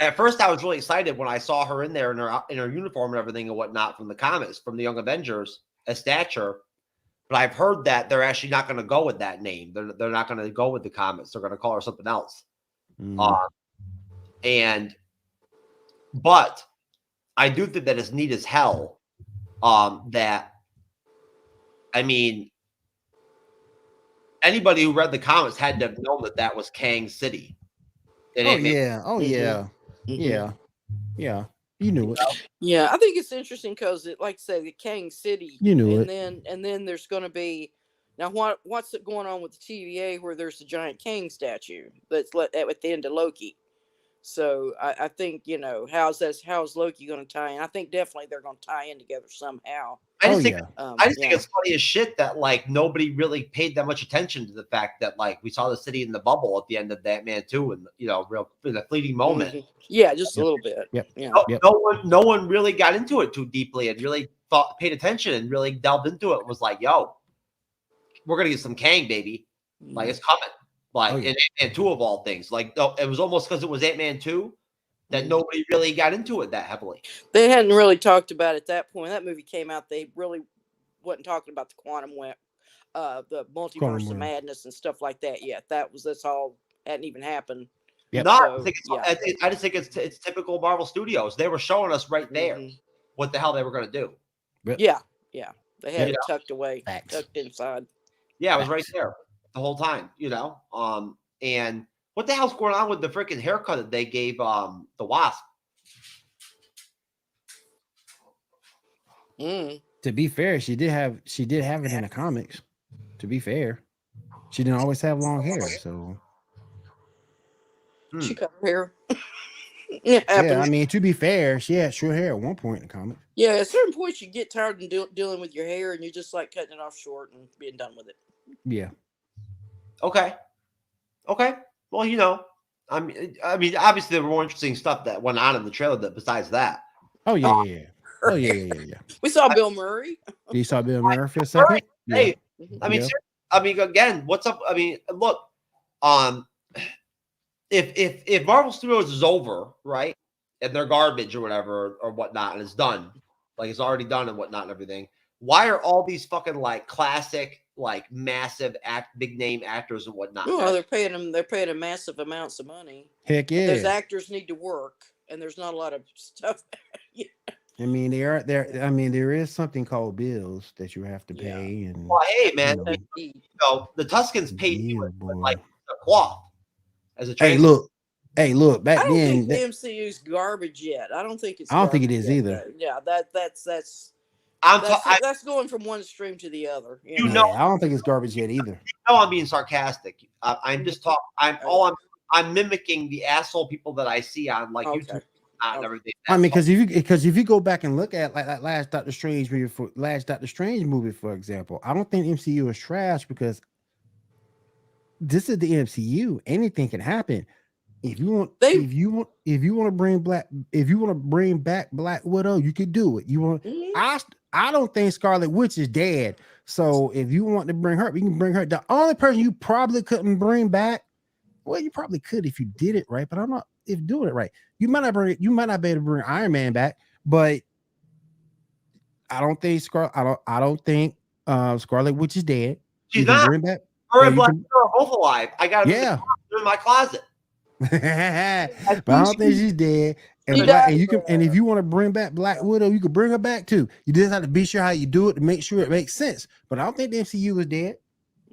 Speaker 1: at first I was really excited when I saw her in there in her uniform and everything and whatnot from the comics, from the Young Avengers as Stature. But I've heard that they're actually not going to go with that name. They're not going to go with the comics. They're going to call her something else. But I do think that it's neat as hell. That, I mean, anybody who read the comics had to have known that was Kang City.
Speaker 3: Yeah. You knew it.
Speaker 2: Yeah, I think it's interesting because, like I say, the Kang City.
Speaker 3: You knew it.
Speaker 2: And then there's going to be now what's going on with the TVA where there's a giant Kang statue that's at the end of Loki. So I think, you know, how's Loki going to tie in? I think definitely they're going to tie in together somehow.
Speaker 1: I just think it's funny as shit that like nobody really paid that much attention to the fact that like we saw the city in the bubble at the end of Batman 2 and, you know, real in a fleeting moment.
Speaker 2: Yeah, just a little bit.
Speaker 3: Yep.
Speaker 2: Yeah.
Speaker 1: No one really got into it too deeply and really paid attention and really delved into it. Was like, yo, we're gonna get some Kang, baby. Like it's coming. Like in Ant-Man 2 of all things. Like it was almost because it was Ant-Man 2 that nobody really got into it that heavily.
Speaker 2: They hadn't really talked about it at that point. That movie came out. They really wasn't talking about the the multiverse of madness and stuff like that yet. That's all hadn't even happened.
Speaker 3: Yep.
Speaker 1: No, I just think it's typical Marvel Studios. They were showing us right there what the hell they were going to do.
Speaker 2: Yeah. They had it tucked away, tucked inside.
Speaker 1: Yeah, it was right there the whole time, you know. And what the hell's going on with the freaking haircut that they gave the Wasp?
Speaker 3: To be fair, she did have it in the comics. To be fair, she didn't always have long hair, so
Speaker 2: she cut her hair.
Speaker 3: Yeah, I mean, to be fair, she had short hair at one point in the comic.
Speaker 2: Yeah, at certain points you get tired of dealing with your hair, and you just like cutting it off short and being done with it.
Speaker 3: Yeah.
Speaker 1: Okay. Well, you know, I mean, obviously there were more interesting stuff that went on in the trailer besides that.
Speaker 3: Oh yeah.
Speaker 2: We saw Bill Murray.
Speaker 3: You saw Bill Murray for a second?
Speaker 1: Hey, I mean, again, what's up? I mean, look, if Marvel Studios is over, right, and they're garbage or whatever or whatnot, and it's done, like it's already done and whatnot and everything, why are all these fucking like classic, like massive big name actors and whatnot?
Speaker 2: Well, they're paying them massive amounts of money.
Speaker 3: Heck yeah.
Speaker 2: Those actors need to work, and there's not a lot of stuff.
Speaker 3: I mean, there is something called bills that you have to pay. And
Speaker 1: well, hey, man, you know, the Tuscans paid with like a cloth as a trade.
Speaker 3: Hey, look. Back
Speaker 2: I don't
Speaker 3: then,
Speaker 2: think the MCU's garbage yet. I don't think it's.
Speaker 3: I don't think it is either.
Speaker 2: Yeah, that's going from one extreme to the other.
Speaker 1: You know,
Speaker 3: I don't think it's garbage yet either.
Speaker 1: No, I'm being sarcastic. I'm just talking. I'm mimicking the asshole people that I see on like YouTube. And everything.
Speaker 3: I mean, because if you go back and look at like that last Doctor Strange movie, for example, I don't think MCU is trash because this is the MCU. Anything can happen. If you want to bring back Black Widow, you could do it. I don't think Scarlet Witch is dead. So if you want to bring her, you can bring her. The only person you probably couldn't bring back, well, you probably could if you did it right, but I'm not if doing it right. You might not be able to bring Iron Man back, but I don't think Scarlet Witch is dead.
Speaker 1: She's
Speaker 3: You can
Speaker 1: not.
Speaker 3: bring back.
Speaker 1: Her
Speaker 3: Yeah,
Speaker 1: and
Speaker 3: you
Speaker 1: Black
Speaker 3: can-
Speaker 1: Widow are both alive. I got them
Speaker 3: Yeah.
Speaker 1: in my closet.
Speaker 3: But I don't think she's dead. And
Speaker 2: She
Speaker 3: Black,
Speaker 2: died.
Speaker 3: and you can, and if you want to bring back Black Widow, you can bring her back too. You just have to be sure how you do it to make sure it makes sense. But I don't think the MCU is dead.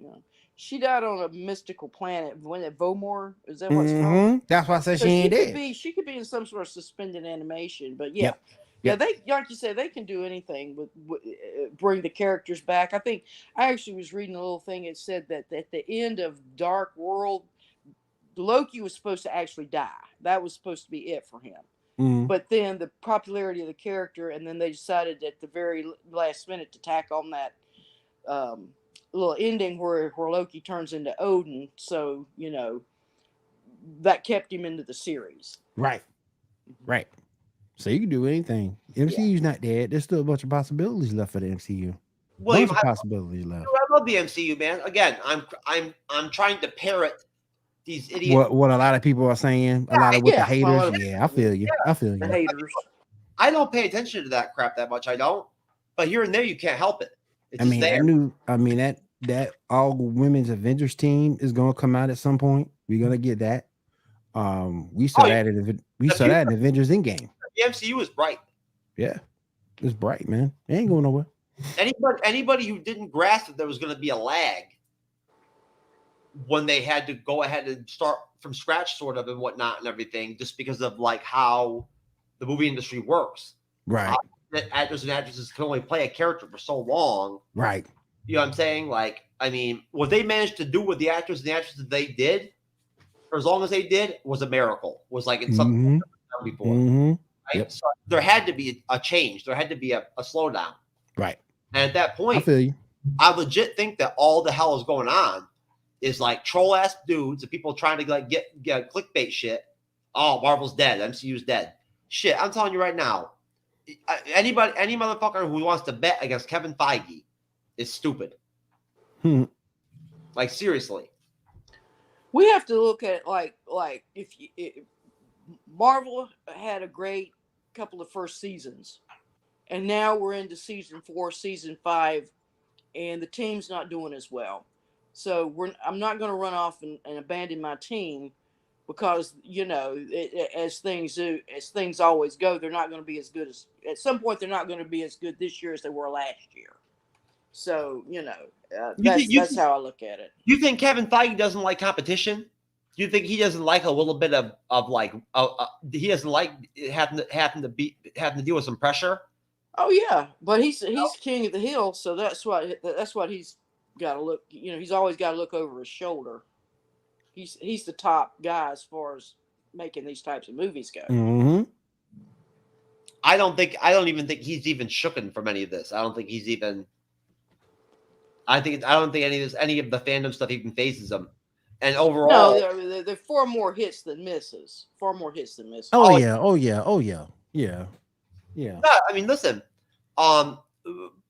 Speaker 2: Yeah. She died on a mystical planet. When at Vomor, is that what it's called?
Speaker 3: Mhm. That's why I said
Speaker 2: So
Speaker 3: she ain't
Speaker 2: could
Speaker 3: dead.
Speaker 2: be. She could be in some sort of suspended animation. But yeah,
Speaker 3: Yep.
Speaker 2: yeah.
Speaker 3: Yep.
Speaker 2: They, like you said, they can do anything with bring the characters back. I think I actually was reading a little thing. It said that at the end of Dark World, Loki was supposed to actually die. That was supposed to be it for him.
Speaker 3: Mhm.
Speaker 2: But then the popularity of the character, and then they decided at the very last minute to tack on that little ending where Loki turns into Odin. So, that kept him into the series.
Speaker 3: Right. Right. So you can do anything. MCU's not dead. There's still a bunch of possibilities left for the MCU.
Speaker 1: William,
Speaker 3: Bunch of possibilities left.
Speaker 1: I love the MCU, man. Again, I'm trying to parrot these idiots.
Speaker 3: What a lot of people are saying, a lot of with the haters.
Speaker 2: Yeah,
Speaker 3: I feel you. I feel you.
Speaker 2: The haters.
Speaker 1: I don't pay attention to that crap that much. I don't. But here and there, you can't help it. It's just there.
Speaker 3: That all women's Avengers team is gonna come out at some point. We're gonna get that. We saw that in Avengers Endgame.
Speaker 1: The MCU is bright.
Speaker 3: Yeah, it's bright, man. It ain't going nowhere.
Speaker 1: Anybody who didn't grasp that there was going to be a lag when they had to go ahead and start from scratch, sort of, and whatnot, and everything, just because of like how the movie industry works.
Speaker 3: Right.
Speaker 1: That actors and actresses can only play a character for so long.
Speaker 3: Right.
Speaker 1: You know what I'm saying? Like, I mean, what they managed to do with the actors and the actresses they did, for as long as they did, was a miracle. Was like it's something never done before.
Speaker 3: Mm-hmm.
Speaker 1: Right?
Speaker 3: Yep.
Speaker 1: So there had to be a change. There had to be a slowdown.
Speaker 3: Right.
Speaker 1: And at that point,
Speaker 3: I feel you.
Speaker 1: I legit think that all the hell is going on is like troll ass dudes and people trying to like get clickbait shit. Oh, Marvel's dead. MCU's dead. Shit, I'm telling you right now, any motherfucker who wants to bet against Kevin Feige is stupid. Like seriously.
Speaker 2: We have to look at like if Marvel had a great couple of first seasons, and now we're into season 4, season 5, and the team's not doing as well. So I'm not going to run off and abandon my team because as things always go, they're not going to be as good as at some point. They're not going to be as good this year as they were last year. So that's how I look at it.
Speaker 1: You think Kevin Feige doesn't like competition? Do you think he doesn't like a little bit of like he doesn't like having to deal with some pressure?
Speaker 2: Oh yeah, but he's king of the hill, so that's what he's got to look. He's always got to look over his shoulder. He's the top guy as far as making these types of movies go.
Speaker 3: Mm-hmm.
Speaker 1: I don't even think he's even shooken from any of this. I don't think any of the fandom stuff even phases him. And overall,
Speaker 2: no, they're far more hits than misses.
Speaker 3: Oh yeah. Yeah.
Speaker 1: I mean, listen,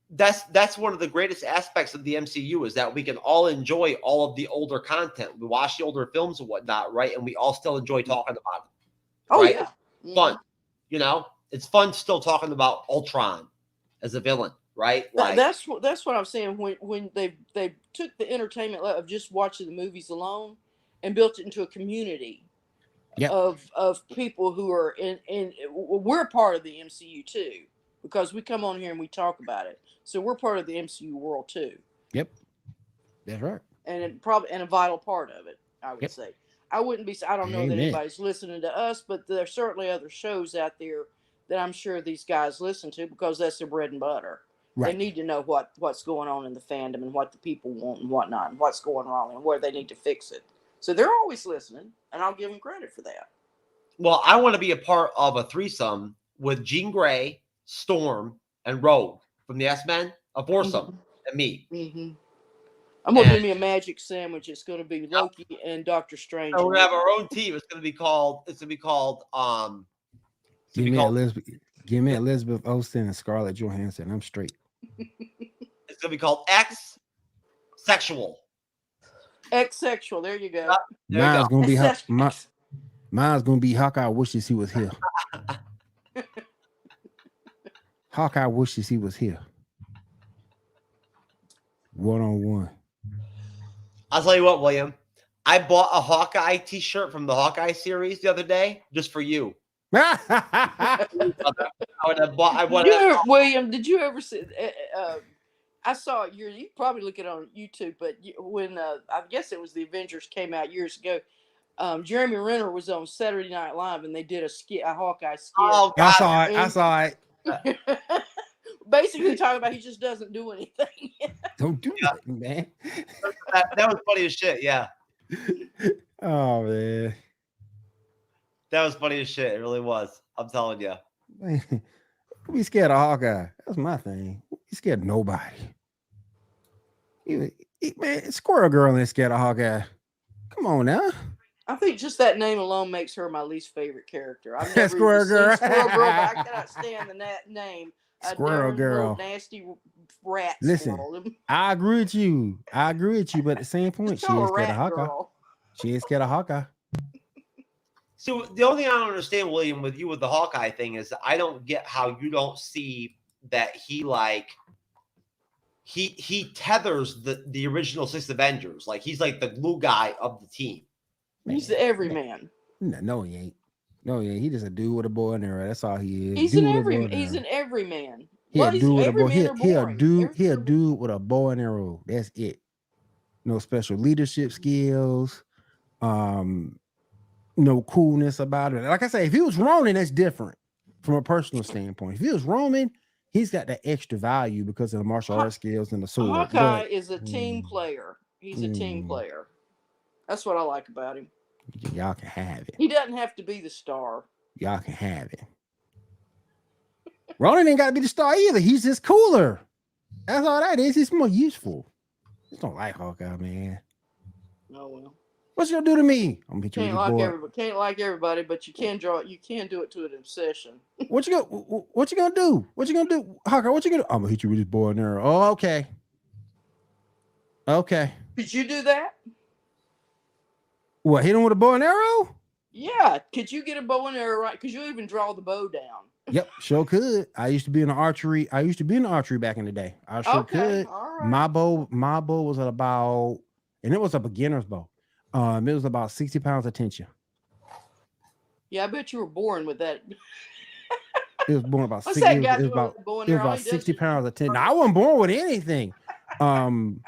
Speaker 1: that's one of the greatest aspects of the MCU is that we can all enjoy all of the older content. We watch the older films and whatnot, right? And we all still enjoy talking about it.
Speaker 2: Oh
Speaker 1: right?
Speaker 2: yeah,
Speaker 1: It's fun. It's fun still talking about Ultron as a villain, right? Like,
Speaker 2: that's what I'm saying. When they took the entertainment of just watching the movies alone and built it into a community.
Speaker 3: Yep.
Speaker 2: Of people who are in we're part of the MCU too, because we come on here and we talk about it. So we're part of the MCU world too.
Speaker 3: Yep. That's right.
Speaker 2: And a vital part of it, I would say. I don't know that anybody's listening to us, but there's certainly other shows out there that I'm sure these guys listen to because that's their bread and butter. Right. They need to know what's going on in the fandom and what the people want and whatnot and what's going wrong and where they need to fix it. So they're always listening, and I'll give them credit for that.
Speaker 1: Well, I want to be a part of a threesome with Jean Grey, Storm, and Rogue from the X-Men, a foursome, and me.
Speaker 2: Mm-hmm. I'm going to give me a magic sandwich. It's going to be Loki and Doctor Strange.
Speaker 1: So we're going to have our own team. It's going to be called
Speaker 3: Give me Elizabeth Olsen and Scarlett Johansson. I'm straight.
Speaker 1: It's going to be called X-Sexual.
Speaker 2: X-Sexual. There you go.
Speaker 3: Mine's going to be Hawkeye wishes he was here. Hawkeye wishes he was here. 1-on-1.
Speaker 1: I'll tell you what, William. I bought a Hawkeye T-shirt from the Hawkeye series the other day just for you.
Speaker 2: William, did you ever see? I saw it. You probably look it on YouTube, but when I guess it was the Avengers came out years ago. Jeremy Renner was on Saturday Night Live, and they did a Hawkeye skit.
Speaker 1: Oh,
Speaker 3: I saw it.
Speaker 2: Basically, talking about he just doesn't do anything.
Speaker 3: Don't do that, man.
Speaker 1: That was funny as shit. Yeah.
Speaker 3: Oh man,
Speaker 1: that was funny as shit. It really was. I'm telling you.
Speaker 3: Man, we scared of Hawkeye. That's my thing. We scared of nobody. Man, Squirrel Girl ain't scared of Hawkeye. Come on now.
Speaker 2: I think just that name alone makes her my least favorite character. I've never
Speaker 3: Squirrel Girl.
Speaker 2: Squirrel Girl, but I cannot stand the name.
Speaker 3: Squirrel Girl.
Speaker 2: Nasty rat.
Speaker 3: Listen,
Speaker 2: squirrel.
Speaker 3: I agree with you. But at the same point, she ain't scared of Hawkeye.
Speaker 2: Girl.
Speaker 3: She ain't scared of Hawkeye.
Speaker 1: So the only thing I don't understand, William, with the Hawkeye thing is I don't get how you don't see that he tethers the original 6 Avengers. Like he's like the glue guy of the team.
Speaker 2: He's the everyman.
Speaker 3: No, he ain't. No, yeah, he just a dude with a bow and arrow. That's all he is.
Speaker 2: He's an everyman.
Speaker 3: He a dude with a bow. He a dude with a bow and arrow. That's it. No special leadership skills. No coolness about it. Like I say, if he was Ronin, that's different from a personal standpoint. If he was Roman, he's got that extra value because of the martial arts skills and the sword.
Speaker 2: Hawkeye is a team player. He's a team player. That's what I like about him.
Speaker 3: Y'all can have it.
Speaker 2: He doesn't have to be the star.
Speaker 3: Y'all can have it. Ronin ain't got to be the star either. He's just cooler. That's all that is. He's more useful. I just don't like Hawkeye, man.
Speaker 2: Oh well.
Speaker 3: What's you gonna do to me? I'm gonna hit you with this board.
Speaker 2: Can't like everybody, but you can draw. You can do it to an obsession.
Speaker 3: What you gonna do? What you gonna do, Hawkeye? What you gonna? I'm gonna hit you with this bow and arrow. Oh, okay. Okay.
Speaker 2: Could you do that?
Speaker 3: What? Hit him with a bow and arrow?
Speaker 2: Yeah. Could you get a bow and arrow right? Because you even draw the bow down.
Speaker 3: Yep, sure could. I used to be in the archery. Back in the day. I sure could. Right. My bow was at about, and it was a beginner's bow. It was about 60 pounds of tension.
Speaker 2: Yeah, I bet you were born with that.
Speaker 3: It was born about 60. It was about 60 pounds of tension. I wasn't born with anything. Man,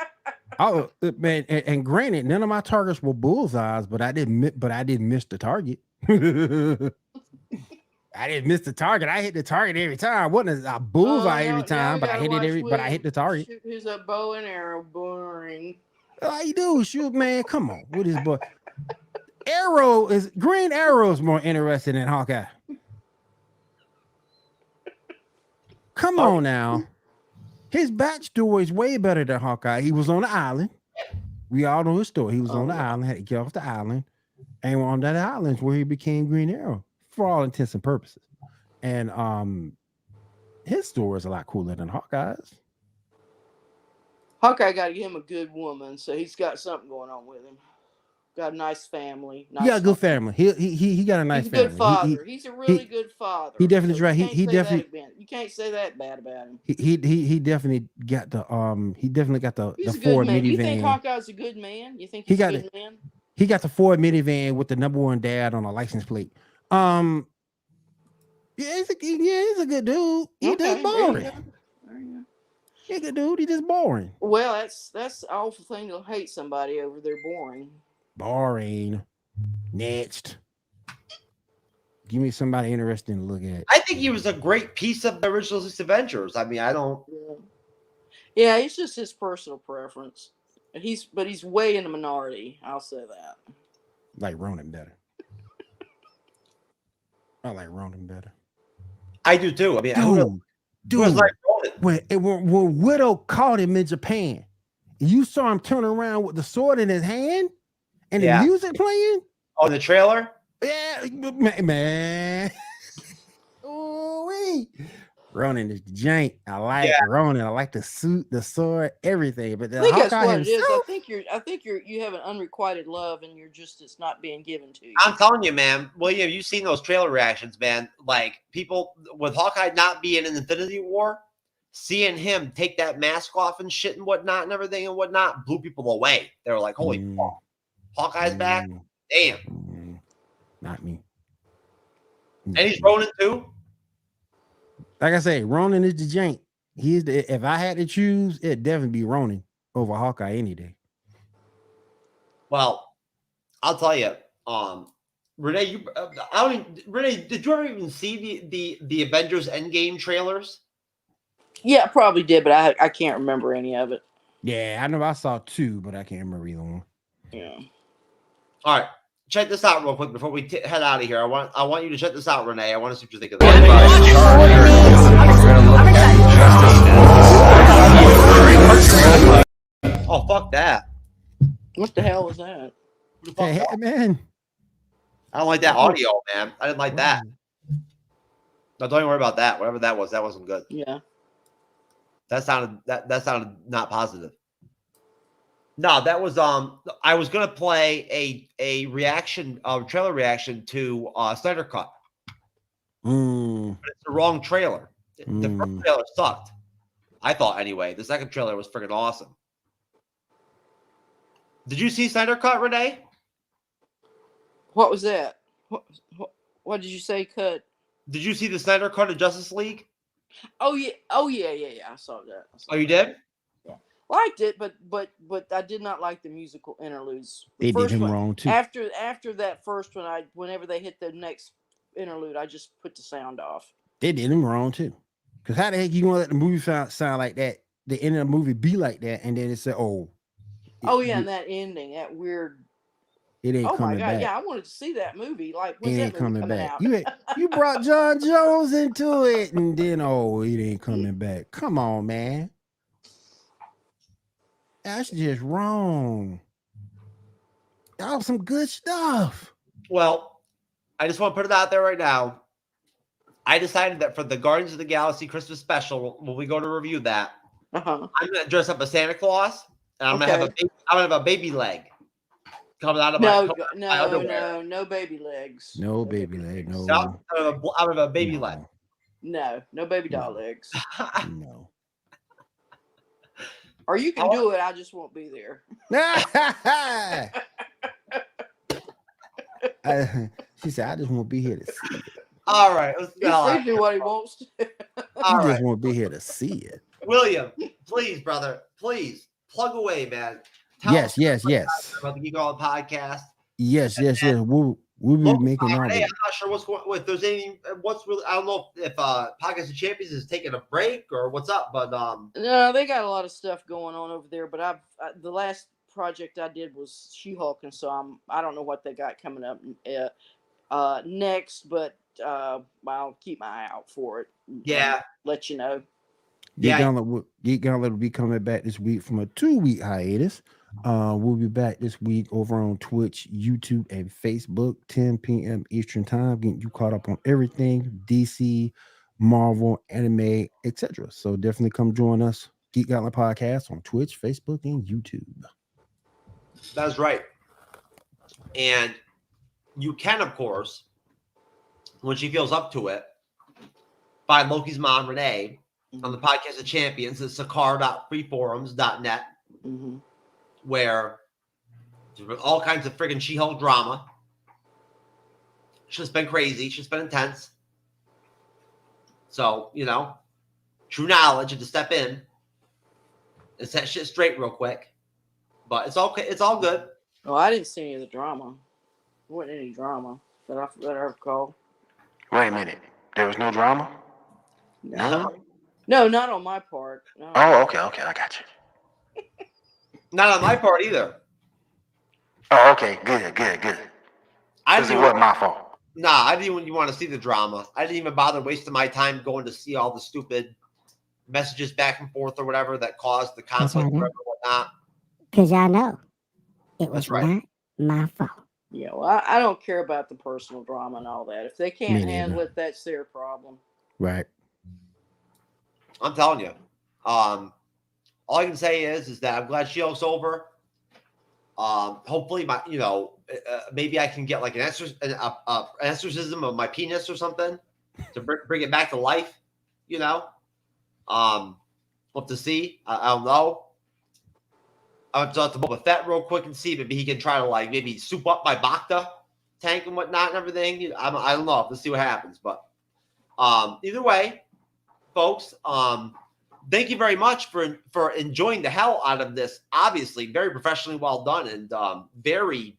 Speaker 3: and granted, none of my targets were bullseyes, but I didn't miss the target. I didn't miss the target. I hit the target every time. Wasn't a bullseye every time, but I hit it but I hit the target.
Speaker 2: Here's a bow and arrow, boring.
Speaker 3: All you do is shoot, man. Come on, with his boy. Green Arrow is more interesting than Hawkeye. Come on now. His backstory is way better than Hawkeye. He was on the island. We all know his story. He was on the island, had to get off the island, and on that island where he became Green Arrow for all intents and purposes. And his story is a lot cooler than Hawkeye's.
Speaker 2: Hawkeye got to give him a good woman, so he's got something going on with him. Got a nice family.
Speaker 3: He got a good family. He got a nice family.
Speaker 2: He's a good father. He's a really good father.
Speaker 3: He definitely right. He definitely.
Speaker 2: You can't say that bad about him.
Speaker 3: He definitely got the the Ford minivan.
Speaker 2: You think Hawkeye's a good man? You think he's a good man?
Speaker 3: He got the Ford minivan with the #1 dad on a license plate. Yeah, he's a good dude. He just boring. He's a good dude. He just boring.
Speaker 2: Well, that's an awful thing to hate somebody over their boring.
Speaker 3: Boring. Next. Give me somebody interesting to look at.
Speaker 1: I think he was a great piece of the original 6 Avengers. I mean, I don't.
Speaker 2: Yeah, it's just his personal preference. But he's way in the minority. I'll say that.
Speaker 3: Like Ronin better. I like Ronin better.
Speaker 1: I do too. I mean,
Speaker 3: dude, like when Widow caught him in Japan, you saw him turn around with the sword in his hand and the music playing.
Speaker 1: Oh, the trailer?
Speaker 3: Yeah, man. Ooh-wee. Ronin is the jank. I like Ronin. I like the suit, the sword, everything. But
Speaker 2: I think that's what it is. I think you have an unrequited love, and it's not being given to you.
Speaker 1: I'm telling you, man. William, you've seen those trailer reactions, man. Like people with Hawkeye not being in Infinity War, seeing him take that mask off and shit and whatnot and everything and whatnot blew people away. They were like, holy fuck. Hawkeye's back? Damn.
Speaker 3: Not me.
Speaker 1: And he's Ronin too?
Speaker 3: Like I say, Ronin is the jank. He's the, if I had to choose, it'd definitely be Ronin over Hawkeye any day.
Speaker 1: Well, I'll tell you, Renee, Renee, did you ever even see the Avengers Endgame trailers?
Speaker 2: Yeah, I probably did, but I can't remember any of it.
Speaker 3: Yeah, I know I saw 2, but I can't remember either one.
Speaker 2: Yeah.
Speaker 1: All right, check this out real quick before we head out of here. I want you to check this out, Renee. I want to see what you think of this. Oh, fuck that.
Speaker 2: What the hell was that?
Speaker 3: Hey, man.
Speaker 1: I don't like that audio, man. I didn't like that. No, don't even worry about that. Whatever that was, that wasn't good.
Speaker 2: Yeah.
Speaker 1: That sounded not positive. No, that was I was gonna play a reaction, trailer reaction to Snyder Cut. But it's the wrong trailer. The first trailer sucked. I thought anyway. The second trailer was freaking awesome. Did you see Snyder Cut, Renee?
Speaker 2: What was that? What did you say, Cut?
Speaker 1: Did you see the Snyder Cut of Justice League?
Speaker 2: Oh yeah. I saw that.
Speaker 1: Oh, you did?
Speaker 2: Yeah. Liked it, but I did not like the musical interludes.
Speaker 3: They did him wrong too.
Speaker 2: After that first one, whenever they hit the next interlude, I just put the sound off.
Speaker 3: They did him wrong too. Because how the heck you want to let the movie sound like that? The end of the movie be like that, and then it said, "Oh,
Speaker 2: and that ending, that weird."
Speaker 3: It ain't coming back.
Speaker 2: Yeah, I wanted to see that movie. Like, when's
Speaker 3: it
Speaker 2: that
Speaker 3: ain't
Speaker 2: movie
Speaker 3: coming back.
Speaker 2: out?
Speaker 3: You brought John Jones into it, and then it ain't coming back. Come on, man. That's just wrong. That was some good stuff.
Speaker 1: Well, I just want to put it out there right now. I decided that for the Guardians of the Galaxy Christmas special, when we go to review that, I'm gonna dress up as Santa Claus, and I'm gonna have a baby leg coming out of my underwear.
Speaker 2: No baby legs.
Speaker 3: No baby leg. No.
Speaker 1: I'm gonna have a baby leg.
Speaker 2: No baby doll legs.
Speaker 3: No.
Speaker 2: Or you can do it. I just won't be there.
Speaker 3: She said, "I just won't be here to see it."
Speaker 1: All right, let's go.
Speaker 2: He do what he wants to.
Speaker 3: I just won't be here to see it.
Speaker 1: William, please, brother, please plug away, man.
Speaker 3: Yes.
Speaker 1: About the Geek All podcast.
Speaker 3: Yes. We'll be making all.
Speaker 1: Hey, I'm not sure what's going. If there's any, what's really, I don't know if Podcast of Champions is taking a break or what's up, but
Speaker 2: no, they got a lot of stuff going on over there. But the last project I did was She-Hulk, and so I don't know what they got coming up next, but I'll keep my eye out for it.
Speaker 1: Yeah,
Speaker 2: let you know.
Speaker 3: Geek Gauntlet will be coming back this week from a 2-week hiatus. We'll be back this week over on Twitch, YouTube, and Facebook, 10 p.m. Eastern Time, getting you caught up on everything DC, Marvel, anime, etc. So definitely come join us, Geek Gauntlet Podcast, on Twitch, Facebook, and YouTube.
Speaker 1: That's right. And you can, of course, when she feels up to it, find Loki's mom, Renee, on the Podcast of Champions at sakar.freeforums.net, where there's been all kinds of friggin' She-Hulk drama. She's been crazy. She's been intense. So, true knowledge had to step in and set shit straight real quick. But it's okay. It's all good.
Speaker 2: Oh, I didn't see any of the drama. There wasn't any drama that I recall.
Speaker 4: Wait a minute. There was no drama?
Speaker 2: No, not on my part. No.
Speaker 4: Oh, okay. I got you.
Speaker 1: Not on my part either.
Speaker 4: Oh, okay. Good. This wasn't my fault.
Speaker 1: Nah, I didn't even want to see the drama. I didn't even bother wasting my time going to see all the stupid messages back and forth or whatever that caused the conflict or whatnot.
Speaker 6: Because y'all know it was not my fault.
Speaker 2: Yeah, well, I don't care about the personal drama and all that. If they can't handle it, that's their problem.
Speaker 3: Right.
Speaker 1: I'm telling you. All I can say is that I'm glad She-Hulk's over. Hopefully, maybe I can get like an exorcism of my penis or something to bring it back to life. We'll have to see. I don't know. I'll have to talk to Boba Fett real quick and see. Maybe he can try to like maybe soup up my Bacta tank and whatnot and everything. You know, I don't know. Let's see what happens. But either way, folks, thank you very much for enjoying the hell out of this. Obviously, very professionally well done and very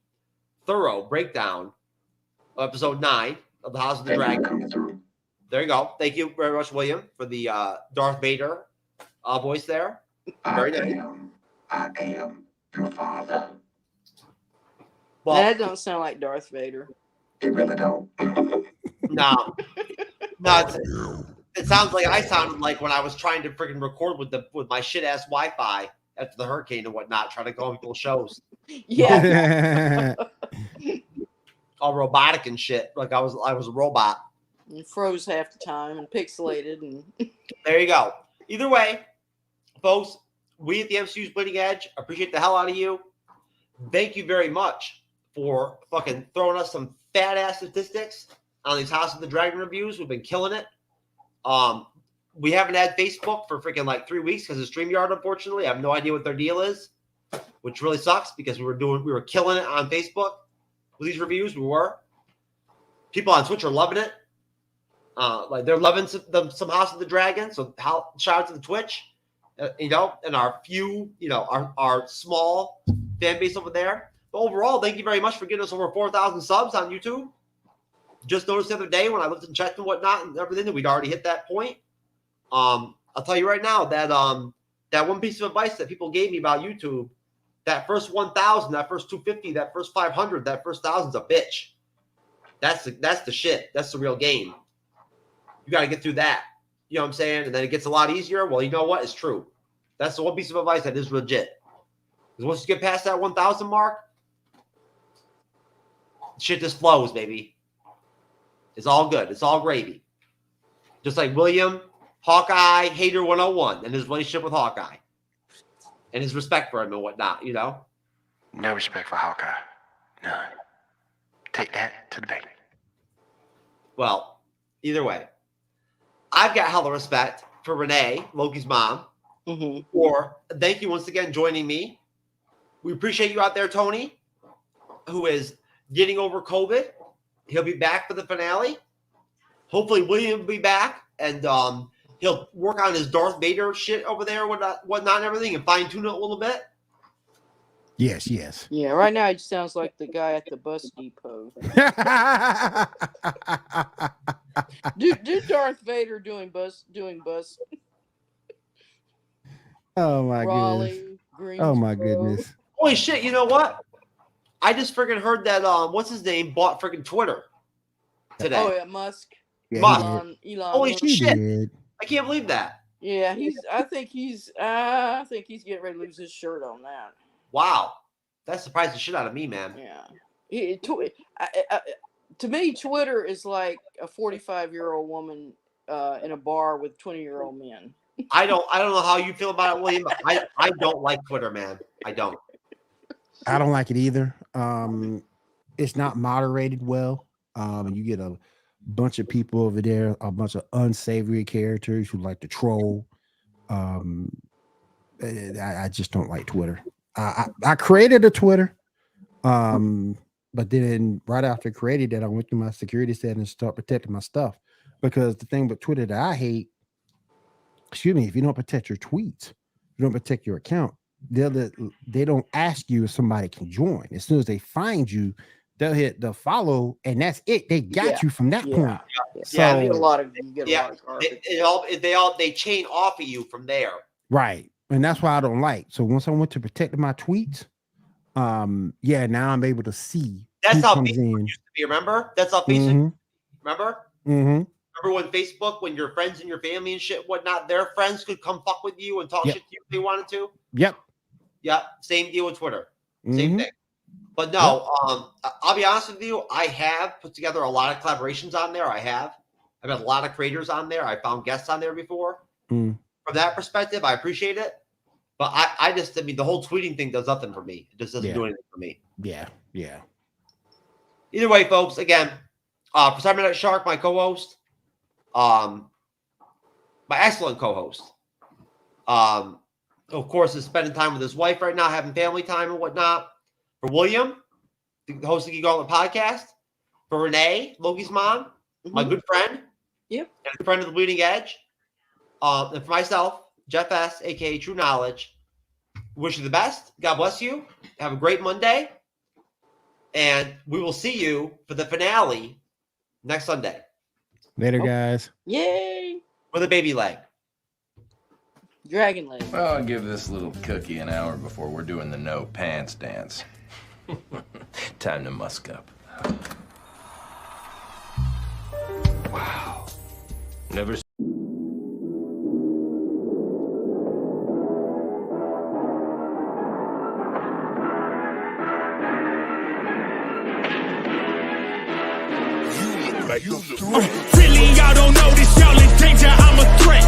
Speaker 1: thorough breakdown of episode 9 of the House of the Dragon. There you go. Thank you very much, William, for the Darth Vader voice there. Very nice.
Speaker 11: I am your father.
Speaker 2: Well, that don't sound like Darth Vader.
Speaker 11: It really don't.
Speaker 1: No. It sounds like I sounded like when I was trying to freaking record with my shit ass Wi-Fi after the hurricane and whatnot, trying to go on people's shows.
Speaker 2: Yeah.
Speaker 1: All robotic and shit. Like I was a robot.
Speaker 2: And froze half the time and pixelated and
Speaker 1: there you go. Either way, folks, we at the MCU's Bleeding Edge appreciate the hell out of you. Thank you very much for fucking throwing us some fat ass statistics on these House of the Dragon reviews. We've been killing it. We haven't had Facebook for freaking like 3 weeks because of StreamYard, unfortunately. I have no idea what their deal is, which really sucks because we were killing it on Facebook with these reviews. We were. People on Twitch are loving it. Like they're loving some House of the Dragon. So shout out to the Twitch, and our few, our small fan base over there. But overall, thank you very much for getting us over 4,000 subs on YouTube. Just noticed the other day when I looked and checked and whatnot and everything that we'd already hit that point. I'll tell you right now that that one piece of advice that people gave me about YouTube, that first 1,000, that first 250, that first 500, that first 1,000's a bitch. That's the shit. That's the real game. You got to get through that. You know what I'm saying? And then it gets a lot easier. Well, you know what? It's true. That's the one piece of advice that is legit. Because once you get past that 1,000 mark, shit just flows, baby. It's all good. It's all gravy. Just like William, Hawkeye, Hater 101, and his relationship with Hawkeye. And his respect for him and whatnot,
Speaker 4: No respect for Hawkeye. None. Take that to the bank.
Speaker 1: Well, either way, I've got hella respect for Renee, Loki's mom. For thank you once again joining me. We appreciate you out there, Tony, who is getting over COVID. He'll be back for the finale. Hopefully, William will be back, and he'll work on his Darth Vader shit over there, whatnot, and everything, and fine tune it a little bit.
Speaker 3: Yes.
Speaker 2: yeah. Right now, he sounds like the guy at the bus depot. do Darth Vader doing bus.
Speaker 3: Oh my
Speaker 2: Raleigh,
Speaker 3: goodness. Oh my goodness.
Speaker 1: Holy shit! You know what? I just freaking heard that what's his name bought freaking Twitter today.
Speaker 2: Oh yeah, Musk.
Speaker 3: Yeah,
Speaker 1: Musk.
Speaker 2: Elon
Speaker 1: Holy
Speaker 2: Musk.
Speaker 1: shit! I can't believe that.
Speaker 2: Yeah, I think he's getting ready to lose his shirt on that.
Speaker 1: Wow, that surprised the shit out of me, man.
Speaker 2: Yeah. To me, Twitter is like a 45-year-old woman in a bar with 20-year-old men.
Speaker 1: I don't know how you feel about it, William. But I don't like Twitter, man. I don't
Speaker 3: like it either. It's not moderated well. You get a bunch of people over there, a bunch of unsavory characters who like to troll. I just don't like Twitter. I created a Twitter, but then right after I created that, I went through my security settings and start protecting my stuff. Because the thing with Twitter that I hate, if you don't protect your tweets, you don't protect your account, they don't ask you if somebody can join. As soon as they find you, they'll hit the follow, and that's it. They got you from that point. So
Speaker 2: you get a lot of
Speaker 1: they chain off of you from there.
Speaker 3: Right. And that's why I don't like. So once I went to protect my tweets, now I'm able to see.
Speaker 1: That's how Facebook used to be, remember? That's how Facebook remember?
Speaker 3: Mm-hmm.
Speaker 1: Remember when Facebook, when your friends and your family and shit, whatnot, their friends could come fuck with you and talk shit to you if they wanted to?
Speaker 3: Yep.
Speaker 1: Same deal with Twitter. Same thing. But no, I'll be honest with you. I have put together a lot of collaborations on there. I've had a lot of creators on there. I found guests on there before. From that perspective, I appreciate it. But the whole tweeting thing does nothing for me. It just doesn't do anything for me.
Speaker 3: Yeah.
Speaker 1: Either way, folks, again, for Cyberneticshark, my co-host, my excellent co-host, Of course, is spending time with his wife right now, having family time and whatnot. For William, the host of the Geek Gauntlet podcast. For Renee, Loki's mom, my good friend.
Speaker 2: Yep.
Speaker 1: And a friend of the Bleeding Edge. And for myself, Jeff S., a.k.a. True Knowledge. Wish you the best. God bless you. Have a great Monday. And we will see you for the finale next Sunday.
Speaker 3: Later, guys.
Speaker 2: Yay.
Speaker 1: With a baby leg.
Speaker 2: Dragon leg.
Speaker 12: Well, I'll give this little cookie an hour before we're doing the no pants dance. Time to musk up. Wow. Never.
Speaker 13: Really, y'all don't know this, y'all in danger, I'm a threat.